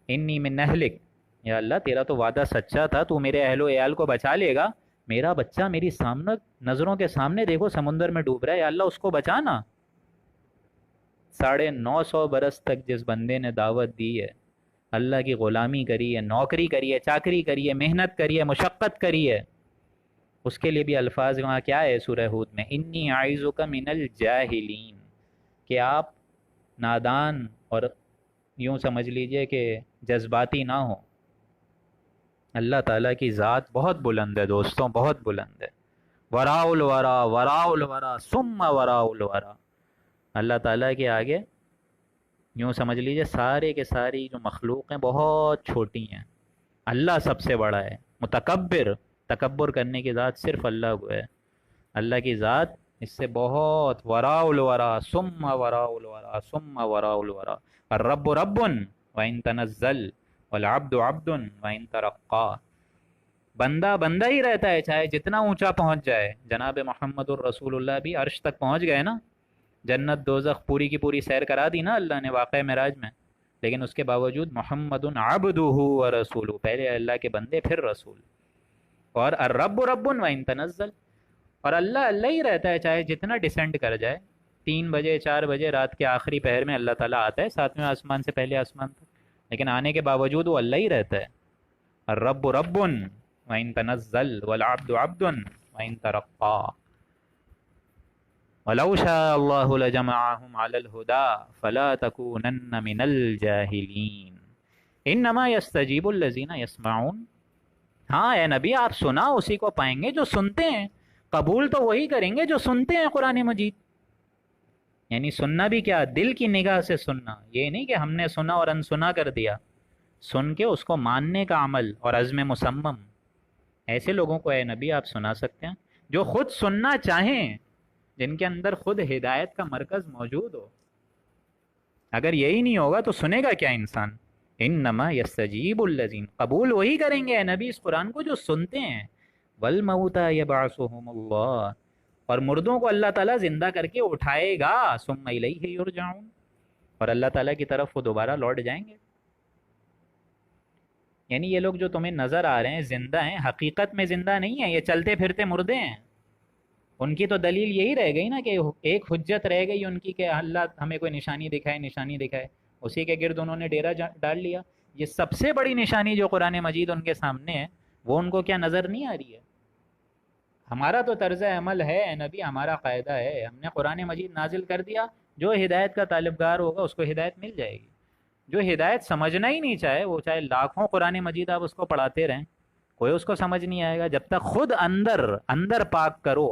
انی من اہلک، یا اللہ تیرا تو وعدہ سچا تھا، تو میرے اہل و عیال کو بچا لے گا، میرا بچہ میری سامنے نظروں کے سامنے دیکھو سمندر میں ڈوب رہا ہے، یا اللہ اس کو بچانا۔ 950 برس تک جس بندے نے دعوت دی ہے، اللہ کی غلامی کری ہے، نوکری کری ہے، چاکری کری ہے، محنت کری ہے، مشقت کری ہے، اس کے لیے بھی الفاظ وہاں کیا ہے سورہ ہود میں، انی اعیذک من الجاہلین، کہ آپ نادان اور یوں سمجھ لیجئے کہ جذباتی نہ ہو۔ اللہ تعالیٰ کی ذات بہت بلند ہے دوستوں، بہت بلند ہے۔ وراء الورا، وراء الورا، ثم وراء الورا، اللہ تعالیٰ کے آگے یوں سمجھ لیجئے سارے کے ساری جو مخلوق ہیں بہت چھوٹی ہیں، اللہ سب سے بڑا ہے۔ متکبر، تکبر کرنے کی ذات صرف اللہ کو ہے، اللہ کی ذات اس سے بہت وراء الورا، ثم وراء الورا، ثم وراء الورا، الرب رب وإن تنزل والعبد عبد وإن ترقى، بندہ بندہ ہی رہتا ہے چاہے جتنا اونچا پہنچ جائے۔ جناب محمد الرسول اللہ بھی عرش تک پہنچ گئے نا، جنت دوزخ پوری کی پوری سیر کرا دی نا اللہ نے واقعہ معراج میں، لیکن اس کے باوجود محمد عبدہ و رسول، پہلے اللہ کے بندے پھر رسول، اور الرب رب وإن تنزل، اور اللہ اللہ ہی رہتا ہے چاہے جتنا ڈسینڈ کر جائے۔ 3 بجے 4 بجے رات کے آخری پہر میں اللہ تعالیٰ آتا ہے 7ویں آسمان سے پہلے آسمان تک، لیکن آنے کے باوجود وہ اللہ ہی رہتا ہے۔ الرب رب وإن تنزل والعبد عبد وإن ترقى وَلَوْ شَاءَ اللَّهُ لَجَمَعَهُمْ عَلَى الْهُدَى فَلَا تَكُونَنَّ مِنَ الْجَاهِلِينَ إِنَّمَا يَسْتَجِيبُ الَّذِينَ يَسْمَعُونَ، ہاں اے نبی آپ سنا اسی کو پائیں گے جو سنتے ہیں، قبول تو وہی کریں گے جو سنتے ہیں قرآن مجید۔ یعنی سننا بھی کیا، دل کی نگاہ سے سننا، یہ نہیں کہ ہم نے سنا اور انسنا کر دیا، سن کے اس کو ماننے کا عمل اور عزم مصمم۔ ایسے لوگوں کو اے نبی آپ سنا سکتے ہیں جو خود سننا چاہیں، جن کے اندر خود ہدایت کا مرکز موجود ہو۔ اگر یہی نہیں ہوگا تو سنے گا کیا انسان؟ انما یستجیب الذین، قبول وہی کریں گے اے نبی اس قرآن کو جو سنتے ہیں۔ والموتى یبعثهم اللہ، اور مردوں کو اللہ تعالیٰ زندہ کر کے اٹھائے گا، ثم الیہ یرجعون، اور اللہ تعالیٰ کی طرف وہ دوبارہ لوٹ جائیں گے۔ یعنی یہ لوگ جو تمہیں نظر آ رہے ہیں زندہ ہیں، حقیقت میں زندہ نہیں ہیں، یہ چلتے پھرتے مردے ہیں۔ ان کی تو دلیل یہی رہ گئی نا کہ ایک حجت رہ گئی ان کی کہ اللہ ہمیں کوئی نشانی دکھائے، نشانی دکھائے، اسی کے گرد انہوں نے ڈیرا ڈال لیا۔ یہ سب سے بڑی نشانی جو قرآن مجید ان کے سامنے ہے وہ ان کو کیا نظر نہیں آ رہی ہے؟ ہمارا تو طرز عمل ہے اے نبی، ہمارا قاعدہ ہے، ہم نے قرآن مجید نازل کر دیا، جو ہدایت کا طالبگار ہوگا اس کو ہدایت مل جائے گی۔ جو ہدایت سمجھنا ہی نہیں چاہے، وہ چاہے لاکھوں قرآن مجید آپ اس کو پڑھاتے رہیں، کوئی اس کو سمجھ نہیں آئے گا۔ جب تک خود اندر پاک کرو،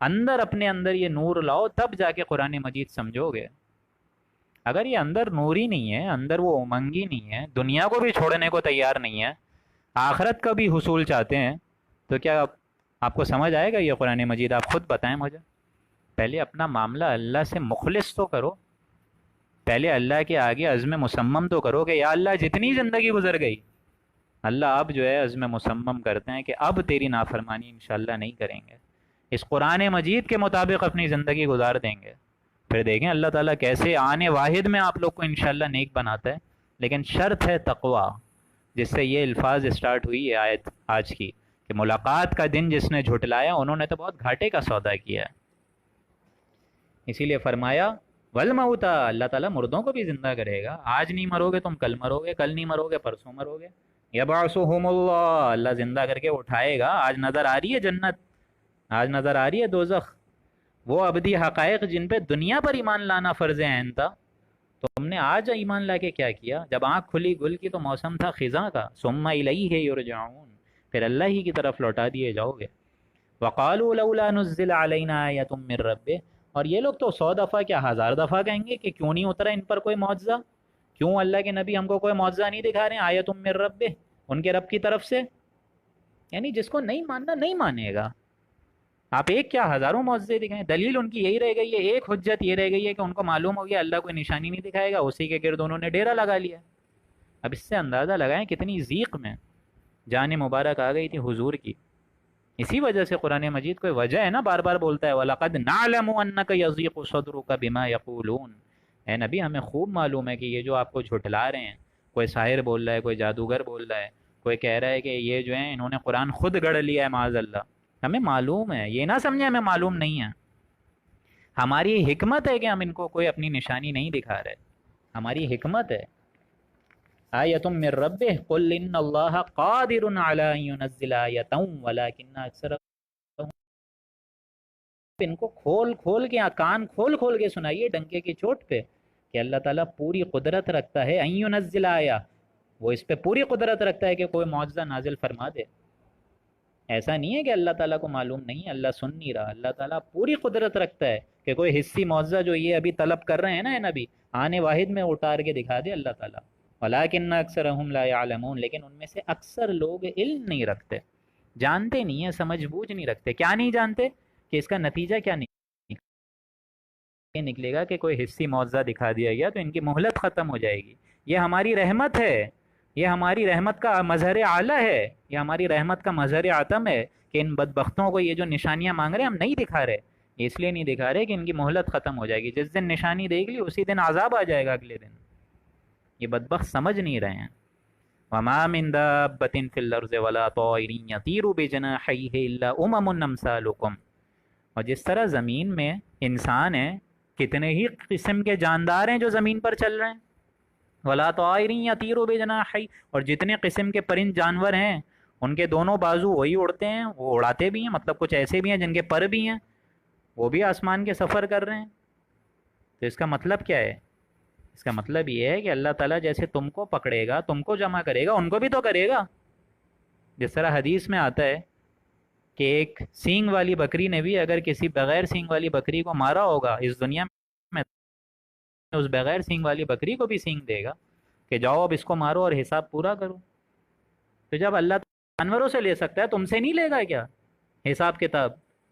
اندر اپنے اندر یہ نور لاؤ، تب جا کے قرآن مجید سمجھو گے۔ اگر یہ اندر نور ہی نہیں ہے، اندر وہ امنگی نہیں ہے، دنیا کو بھی چھوڑنے کو تیار نہیں ہے، آخرت کا بھی حصول چاہتے ہیں، تو کیا آپ کو سمجھ آئے گا یہ قرآن مجید؟ آپ خود بتائیں مجھے۔ پہلے اپنا معاملہ اللہ سے مخلص تو کرو، پہلے اللہ کے آگے عزم مصمم تو کرو کہ یا اللہ جتنی زندگی گزر گئی، اللہ اب جو ہے عزم مصمم کرتے ہیں کہ اب تیری نافرمانی انشاءاللہ نہیں کریں گے، اس قرآن مجید کے مطابق اپنی زندگی گزار دیں گے۔ پھر دیکھیں اللہ تعالیٰ کیسے آنے واحد میں آپ لوگ کو انشاءاللہ نیک بناتا ہے، لیکن شرط ہے تقوی، جس سے یہ الفاظ اسٹارٹ ہوئی ہے آیت آج کی کہ ملاقات کا دن جس نے جھٹلایا انہوں نے تو بہت گھاٹے کا سودا کیا ہے۔ اسی لیے فرمایا والموتا، اللہ تعالیٰ مردوں کو بھی زندہ کرے گا، آج نہیں مرو گے تم کل مرو گے، کل نہیں مرو گے پرسوں مرو گے۔ یبعثہم اللہ، اللہ زندہ کر کے اٹھائے گا۔ آج نظر آ رہی ہے جنت، آج نظر آ رہی ہے دوزخ، وہ ابدی حقائق جن پہ دنیا پر ایمان لانا فرض عین تھا، تو ہم نے آج ایمان لا کے کیا کیا؟ جب آنکھ کھلی گل کی تو موسم تھا خزاں کا، ثم الیہ یرجعون، پھر اللہ ہی کی طرف لوٹا دیے جاؤ گے۔ وقالوا لولا نزل علینا آیۃ من ربہ، اور یہ لوگ تو 100 دفعہ کیا 1000 دفعہ کہیں گے کہ کیوں نہیں اترا ان پر کوئی معجزہ، کیوں اللہ کے نبی ہم کو کوئی معجزہ نہیں دکھا رہے ہیں، آیۃ من ربہ، ان کے رب کی طرف سے۔ یعنی جس کو نہیں ماننا نہیں مانے گا، آپ ایک کیا ہزاروں معجزے دکھائیں، دلیل ان کی یہی رہ گئی ہے، ایک حجت یہ رہ گئی ہے کہ ان کو معلوم ہو گیا اللہ کوئی نشانی نہیں دکھائے گا، اسی کے گرد انہوں نے ڈیرا لگا لیا۔ اب اس سے اندازہ لگائیں کتنی ضیق میں جان مبارک آ گئی تھی حضور کی۔ اسی وجہ سے قرآن مجید کوئی وجہ ہے نا، بار بار بولتا ہے وَلَقَدْ نَعْلَمُ أَنَّكَ يَضِيقُ صَدْرُكَ بِمَا يَقُولُونَ، اے نبی ہمیں خوب معلوم ہے کہ یہ جو آپ کو جھٹلا رہے ہیں، کوئی ساحر بول رہا ہے، کوئی جادوگر بول رہا ہے، کوئی کہہ رہا ہے کہ یہ جو ہیں انہوں نے قرآن خود گڑھ لیا ہے معاذ اللہ، ہمیں معلوم ہے، یہ نہ سمجھیں ہمیں معلوم نہیں ہے، ہماری حکمت ہے کہ ہم ان کو کوئی اپنی نشانی نہیں دکھا رہے، ہماری حکمت ہے۔ آیۃ من ربہ قل ان اللہ قادر علی ان ینزل آیۃ ولکن اکثر، ان کو کھول کھول کے، کان کھول کھول کے سنائیے ڈنکے کی چوٹ پہ کہ اللہ تعالیٰ پوری قدرت رکھتا ہے، ان ینزل آیا، وہ اس پہ پوری قدرت رکھتا ہے کہ کوئی معجزہ نازل فرما دے۔ ایسا نہیں ہے کہ اللہ تعالیٰ کو معلوم نہیں ہے، اللہ سن نہیں رہا، اللہ تعالیٰ پوری قدرت رکھتا ہے کہ کوئی حصی معجزہ جو یہ ابھی طلب کر رہے ہیں نا، نبی آنے واحد میں اتار کے دکھا دے اللہ تعالیٰ۔ ولیکن اکثرہم لا یعلمون، لیکن ان میں سے اکثر لوگ علم نہیں رکھتے، جانتے نہیں ہیں، سمجھ بوجھ نہیں رکھتے۔ کیا نہیں جانتے؟ کہ اس کا نتیجہ کیا نکلے گا، کہ کوئی حصی معجزہ دکھا دیا گیا تو ان کی مہلت ختم ہو جائے گی۔ یہ ہماری رحمت ہے، یہ ہماری رحمت کا مظہر اعلیٰ ہے، یہ ہماری رحمت کا مظہر عتم ہے کہ ان بدبختوں کو یہ جو نشانیاں مانگ رہے ہیں ہم نہیں دکھا رہے، اس لیے نہیں دکھا رہے کہ ان کی مہلت ختم ہو جائے گی، جس دن نشانی دیکھ لی اسی دن عذاب آ جائے گا اگلے دن۔ یہ بدبخت سمجھ نہیں رہے ہیں۔ وما من دابۃ فی الارض ولا طائر یطیر بجناحیہ الا امم امثالکم، اور جس طرح زمین میں انسان ہیں، کتنے ہی قسم کے جاندار ہیں جو زمین پر چل رہے ہیں، ولا طائر یطیر بجناحیہ، اور جتنے قسم کے پرند جانور ہیں ان کے دونوں بازو وہی اڑتے ہیں، وہ اڑاتے بھی ہیں، مطلب کچھ ایسے بھی ہیں جن کے پر بھی ہیں، وہ بھی آسمان کے سفر کر رہے ہیں۔ تو اس کا مطلب کیا ہے؟ اس کا مطلب یہ ہے کہ اللہ تعالیٰ جیسے تم کو پکڑے گا، تم کو جمع کرے گا، ان کو بھی تو کرے گا۔ جس طرح حدیث میں آتا ہے کہ ایک سینگ والی بکری نے بھی اگر کسی بغیر سینگ والی بکری کو مارا ہوگا اس دنیا میں، اس بغیر سینگ والی بکری کو بھی سینگ دے گا کہ جاؤ اب اس کو مارو اور حساب پورا کرو۔ تو جب اللہ جانوروں سے لے سکتا ہے، تم سے نہیں لے گا کیا حساب کتاب؟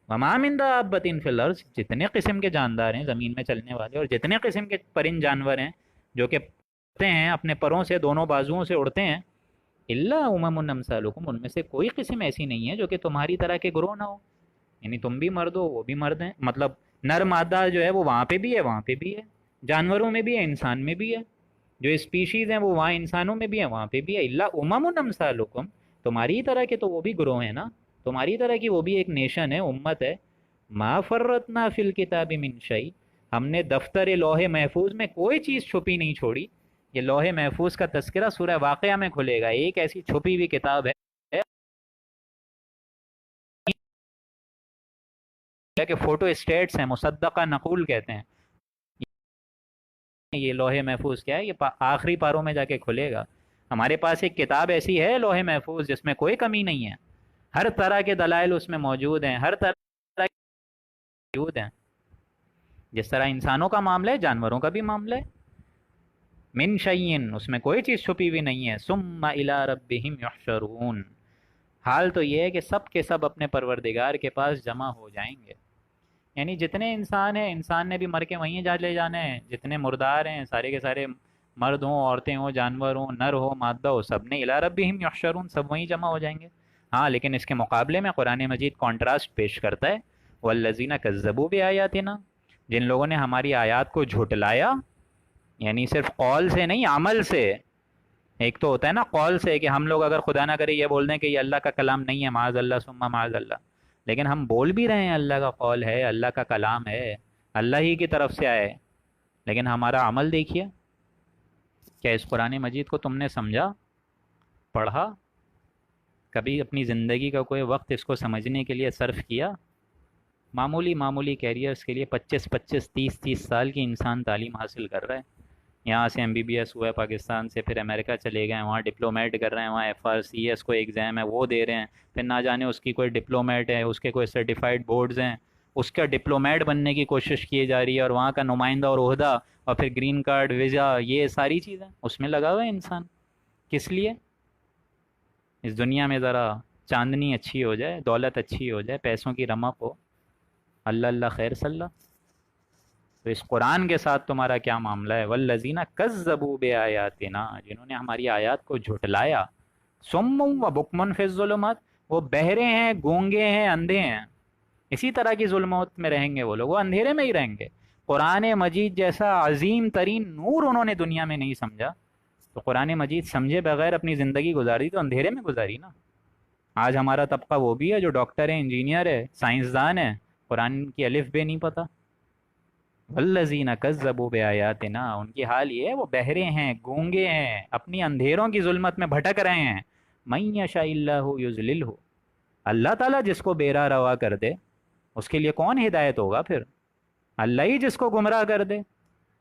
وما من دابۃ فی الارض، جتنے قسم کے جاندار ہیں زمین میں چلنے والے، اور جتنے قسم کے پرند جانور ہیں جو کہ اڑتے ہیں اپنے پروں سے، دونوں بازوؤں سے اڑتے ہیں، الا امم امثالکم، ان میں سے کوئی قسم ایسی نہیں ہے جو کہ تمہاری طرح کے گروہ نہ ہو، یعنی تم بھی مرد ہو وہ بھی مرد ہیں، مطلب نر مادہ جو ہے وہ وہاں پہ بھی ہے وہاں پہ بھی ہے، جانوروں میں بھی ہے انسان میں بھی ہے، جو اسپیشیز ہیں وہ وہاں انسانوں میں بھی ہیں وہاں پہ بھی ہے، الا امم امثالکم، تمہاری طرح کے تو وہ بھی گروہ ہیں نا، تمہاری طرح کی وہ بھی ایک نیشن ہے، امت ہے۔ ما فرطنا فی الکتاب من شیء، ہم نے دفتر لوح محفوظ میں کوئی چیز چھپی نہیں چھوڑی۔ یہ لوح محفوظ کا تذکرہ سورہ واقعہ میں کھلے گا، ایک ایسی چھپی ہوئی کتاب ہے کہ فوٹو اسٹیٹس ہیں، مصدقہ نقول کہتے ہیں، یہ لوح محفوظ کیا ہے، یہ آخری پاروں میں جا کے کھلے گا۔ ہمارے پاس ایک کتاب ایسی ہے لوح محفوظ جس میں کوئی کمی نہیں ہے، ہر طرح کے دلائل اس میں موجود ہیں، ہر طرح کے موجود ہیں، جس طرح انسانوں کا معاملہ ہے جانوروں کا بھی معاملہ ہے۔ من شیئن، اس میں کوئی چیز چھپی ہوئی نہیں ہے۔ ثم الی ربہم یحشرون، حال تو یہ ہے کہ سب کے سب اپنے پروردگار کے پاس جمع ہو جائیں گے، یعنی جتنے انسان ہیں، انسان نے بھی مر کے وہیں جا لے جانا ہے، جتنے مردار ہیں سارے کے سارے، مرد ہوں عورتیں ہوں جانور ہوں نر ہو مادہ ہو، سب نے الی ربہم یحشرون، سب وہیں جمع ہو جائیں گے۔ ہاں لیکن اس کے مقابلے میں قرآن مجید کانٹراسٹ پیش کرتا ہے، والذین کذبوا بآیاتنا، جن لوگوں نے ہماری آیات کو جھٹلایا، یعنی صرف قول سے نہیں عمل سے۔ ایک تو ہوتا ہے نا قول سے کہ ہم لوگ اگر خدا نہ کرے یہ بول دیں کہ یہ اللہ کا کلام نہیں ہے، معاذ اللہ ثم معاذ اللہ، لیکن ہم بول بھی رہے ہیں اللہ کا قول ہے، اللہ کا کلام ہے، اللہ ہی کی طرف سے آئے، لیکن ہمارا عمل دیکھیے۔ کیا اس قرآن مجید کو تم نے سمجھا، پڑھا، کبھی اپنی زندگی کا کوئی وقت اس کو سمجھنے کے لیے صرف کیا؟ معمولی کیریئرز کے لیے 25 30 سال کی انسان تعلیم حاصل کر رہا ہے، یہاں سے MBBS ہوا ہے پاکستان سے، پھر امریکہ چلے گئے، وہاں ڈپلومیٹ کر رہے ہیں، وہاں FRCS کو ایگزام ہے وہ دے رہے ہیں، پھر نہ جانے اس کی کوئی ڈپلومیٹ ہے، اس کے کوئی سرٹیفائڈ بورڈز ہیں، اس کا ڈپلومیٹ بننے کی کوشش کی جا رہی ہے، اور وہاں کا نمائندہ اور عہدہ، اور پھر گرین کارڈ ویزا، یہ ساری چیزیں اس میں لگا ہوا ہے انسان۔ کس لیے؟ اس دنیا میں ذرا چاندنی اچھی ہو جائے، دولت اچھی ہو جائے، پیسوں کی رمق ہو، اللہ اللہ خیر صلی اللہ۔ تو اس قرآن کے ساتھ تمہارا کیا معاملہ ہے؟ والذین کذبوا بآیاتنا، جنہوں نے ہماری آیات کو جھٹلایا، صم و بکم فی الظلمات، وہ بہرے ہیں، گونگے ہیں، اندھے ہیں، اسی طرح کی ظلمات میں رہیں گے وہ لوگ، وہ اندھیرے میں ہی رہیں گے۔ قرآن مجید جیسا عظیم ترین نور انہوں نے دنیا میں نہیں سمجھا، تو قرآن مجید سمجھے بغیر اپنی زندگی گزاری تو اندھیرے میں گزاری نا۔ آج ہمارا طبقہ وہ بھی ہے جو ڈاکٹر ہے، انجینئر ہے، سائنسدان ہے، قرآن کی الف بے نہیں پتہ، والذین کذبوا بآیاتنا، ان کی حال یہ ہے وہ بہرے ہیں، گونگے ہیں، اپنی اندھیروں کی ظلمت میں بھٹک رہے ہیں۔ من یشاء اللہ یضللہ، اللہ تعالیٰ جس کو بے راہ روا کر دے اس کے لیے کون ہدایت ہوگا پھر؟ اللہ ہی جس کو گمراہ کر دے۔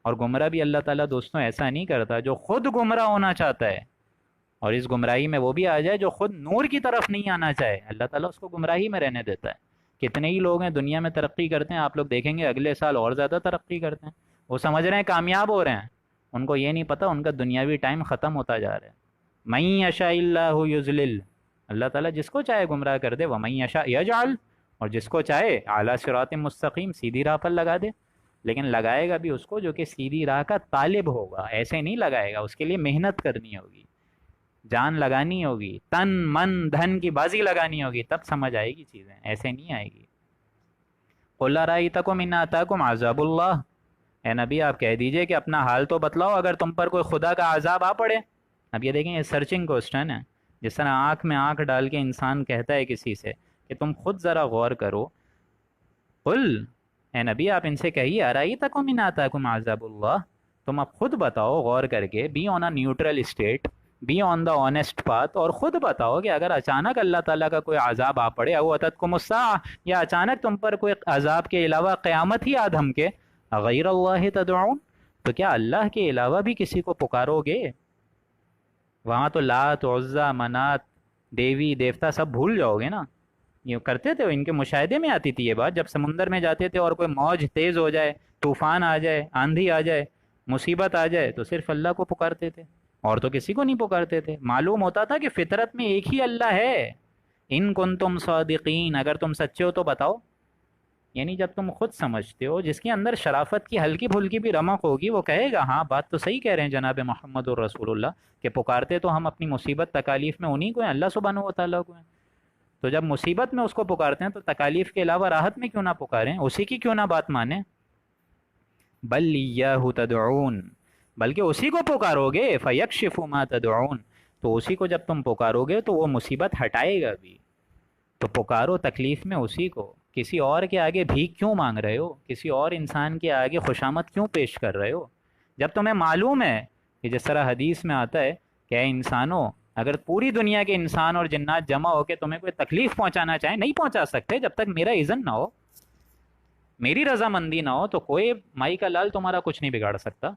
اور گمراہ بھی اللہ تعالیٰ دوستوں ایسا نہیں کرتا جو خود گمراہ ہونا چاہتا ہے اور اس گمراہی میں وہ بھی آ جائے جو خود نور کی طرف نہیں آنا چاہے، اللہ تعالیٰ اس کو گمراہی میں رہنے دیتا ہے۔ کتنے ہی لوگ ہیں دنیا میں ترقی کرتے ہیں، آپ لوگ دیکھیں گے اگلے سال اور زیادہ ترقی کرتے ہیں، وہ سمجھ رہے ہیں کامیاب ہو رہے ہیں، ان کو یہ نہیں پتہ ان کا دنیاوی ٹائم ختم ہوتا جا رہا ہے۔ من یشاء اللہ یضلل، اللہ تعالیٰ جس کو چاہے گمراہ کر دے، ومن یشاء یجعل، اور جس کو چاہے اعلیٰ صراط مستقیم، سیدھی راہ پر لگا دے۔ لیکن لگائے گا بھی اس کو جو کہ سیدھی راہ کا طالب ہوگا، ایسے نہیں لگائے گا، اس کے لیے محنت کرنی ہوگی، جان لگانی ہوگی، تن من دھن کی بازی لگانی ہوگی، تب سمجھ آئے گی چیزیں، ایسے نہیں آئے گی۔ قُلْ أَرَأَيْتَكُمْ إِنْ آتَاكُمْ عَذَابُ اللَّهِ، اے نبی آپ کہہ دیجئے کہ اپنا حال تو بتلاؤ اگر تم پر کوئی خدا کا عذاب آ پڑے۔ اب یہ دیکھیں، یہ سرچنگ کوسچن ہے، جس طرح آنکھ میں آنکھ ڈال کے انسان کہتا ہے کسی سے کہ تم خود ذرا غور کرو۔ قل، اے نبی آپ ان سے کہیے، ارائیتکم ان آتاکم عذاب اللہ، تم اب خود بتاؤ غور کر کے، be on a neutral state, be on the honest path, اور خود بتاؤ کہ اگر اچانک اللہ تعالیٰ کا کوئی عذاب آ پڑے، او اتتکم الساعہ، یا اچانک تم پر کوئی عذاب کے علاوہ قیامت ہی آ دھمکے، غیر اللہ تدعون، تو کیا اللہ کے علاوہ بھی کسی کو پکارو گے؟ وہاں تو لات عزا منات دیوی دیوتا سب بھول جاؤ گے نا۔ یہ کرتے تھے، ان کے مشاہدے میں آتی تھی یہ بات، جب سمندر میں جاتے تھے اور کوئی موج تیز ہو جائے، طوفان آ جائے، آندھی آ جائے، مصیبت آ جائے، تو صرف اللہ کو پکارتے تھے اور تو کسی کو نہیں پکارتے تھے۔ معلوم ہوتا تھا کہ فطرت میں ایک ہی اللہ ہے۔ ان کنتم صادقین، اگر تم سچے ہو تو بتاؤ، یعنی جب تم خود سمجھتے ہو، جس کے اندر شرافت کی ہلکی پھلکی بھی رمق ہوگی وہ کہے گا ہاں بات تو صحیح کہہ رہے ہیں جناب محمد الرسول اللہ، کہ پکارتے تو ہم اپنی مصیبت تکالیف میں انہی کو ہیں، اللہ سبحانہ و تعالیٰ کو ہیں۔ تو جب مصیبت میں اس کو پکارتے ہیں تو تکالیف کے علاوہ راحت میں کیوں نہ پکاریں، اسی کی کیوں نہ بات مانیں؟ بل ایاہ تدعون، بلکہ اسی کو پکارو گے، فیکشف ما تدعون، تو اسی کو جب تم پکارو گے تو وہ مصیبت ہٹائے گا بھی۔ تو پکارو تکلیف میں اسی کو، کسی اور کے آگے بھیک کیوں مانگ رہے ہو، کسی اور انسان کے آگے خوشامد کیوں پیش کر رہے ہو؟ جب تمہیں معلوم ہے کہ جس طرح حدیث میں آتا ہے کہ اے انسانوں، اگر پوری دنیا کے انسان اور جنات جمع ہو کے تمہیں کوئی تکلیف پہنچانا چاہیں، نہیں پہنچا سکتے جب تک میرا اذن نہ ہو، میری رضامندی نہ ہو، تو کوئی مائی کا لال تمہارا کچھ نہیں بگاڑ سکتا۔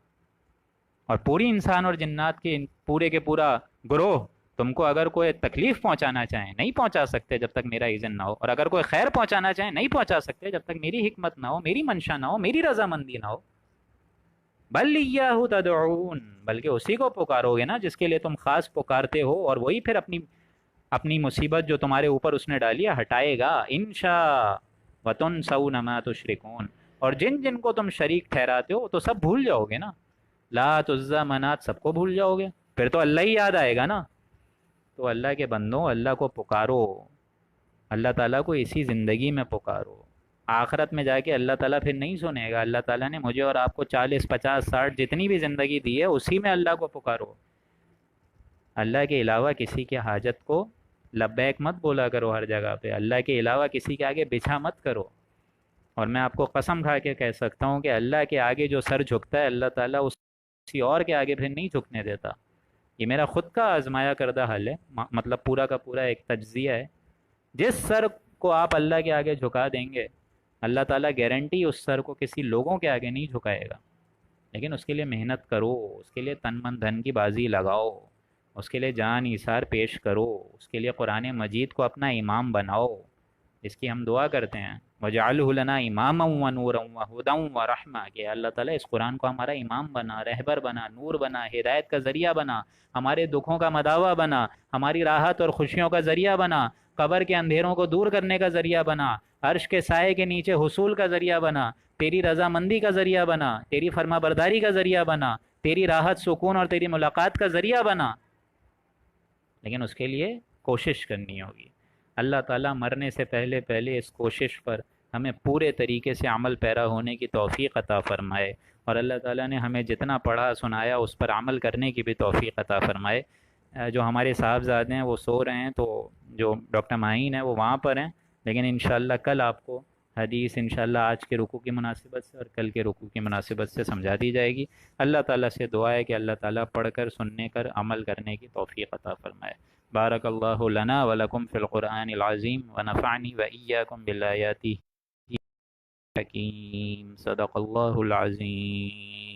اور پوری انسان اور جنات کے پورے کے پورا گروہ تم کو اگر کوئی تکلیف پہنچانا چاہیں، نہیں پہنچا سکتے جب تک میرا اذن نہ ہو، اور اگر کوئی خیر پہنچانا چاہیں، نہیں پہنچا سکتے جب تک میری حکمت نہ ہو، میری منشا نہ ہو، میری رضامندی نہ ہو۔ بل ایاہ تدعون، بلکہ اسی کو پکارو گے نا جس کے لیے تم خاص پکارتے ہو، اور وہی پھر اپنی مصیبت جو تمہارے اوپر اس نے ڈالی ہے ہٹائے گا، انشاء وتنسون ما تشرکون، اور جن جن کو تم شریک ٹھہراتے ہو تو سب بھول جاؤ گے نا، لات عزا منات سب کو بھول جاؤ گے، پھر تو اللہ ہی یاد آئے گا نا۔ تو اللہ کے بندوں، اللہ کو پکارو، اللہ تعالیٰ کو اسی زندگی میں پکارو، آخرت میں جا کے اللہ تعالیٰ پھر نہیں سنے گا۔ اللہ تعالیٰ نے مجھے اور آپ کو 40 50 60 جتنی بھی زندگی دی ہے اسی میں اللہ کو پکارو، اللہ کے علاوہ کسی کے حاجت کو لبیک مت بولا کرو ہر جگہ پہ، اللہ کے علاوہ کسی کے آگے بچھا مت کرو۔ اور میں آپ کو قسم کھا کے کہہ سکتا ہوں کہ اللہ کے آگے جو سر جھکتا ہے اللہ تعالیٰ کسی اور کے آگے پھر نہیں جھکنے دیتا۔ یہ میرا خود کا آزمایا کردہ حل ہے، مطلب پورا کا پورا ایک تجزیہ ہے۔ جس سر کو آپ اللہ کے آگے جھکا دیں گے، اللہ تعالیٰ گارنٹی اس سر کو کسی لوگوں کے آگے نہیں جھکائے گا، لیکن اس کے لیے محنت کرو، اس کے لیے تن من دھن کی بازی لگاؤ، اس کے لیے جان ایثار پیش کرو، اس کے لیے قرآن مجید کو اپنا امام بناؤ، جس کی ہم دعا کرتے ہیں وَجَعَلْهُ لَنَا إِمَامًا وَنُورًا وَهُدًى وَرَحْمَةً، کہ اللہ تعالیٰ اس قرآن کو ہمارا امام بنا، رہبر بنا، نور بنا، ہدایت کا ذریعہ بنا، ہمارے دکھوں کا مداوع بنا، ہماری راحت اور خوشیوں کا ذریعہ بنا، قبر کے اندھیروں کو دور کرنے کا ذریعہ بنا، عرش کے سائے کے نیچے حصول کا ذریعہ بنا، تیری رضامندی کا ذریعہ بنا، تیری فرما برداری کا ذریعہ بنا، تیری راحت سکون اور تیری ملاقات کا ذریعہ بنا۔ لیکن اس کے لیے کوشش کرنی ہوگی۔ اللہ تعالیٰ مرنے سے پہلے پہلے اس کوشش پر ہمیں پورے طریقے سے عمل پیرا ہونے کی توفیق عطا فرمائے، اور اللہ تعالیٰ نے ہمیں جتنا پڑھا سنایا اس پر عمل کرنے کی بھی توفیق عطا فرمائے۔ جو ہمارے صاحبزادے ہیں وہ سو رہے ہیں، تو جو ڈاکٹر معین ہیں وہ وہاں پر ہیں، لیکن انشاءاللہ کل آپ کو حدیث انشاءاللہ آج کے رکوع کی مناسبت سے اور کل کے رکوع کی مناسبت سے سمجھا دی جائے گی۔ اللہ تعالیٰ سے دعا ہے کہ اللہ تعالیٰ پڑھ کر، سننے کر، عمل کرنے کی توفیق عطا فرمائے۔ بارک اللہ لنا ولکم فی القرآن العظیم ونفعنی وإیاکم بالآیات الحکیم۔ صدق اللہ العظیم۔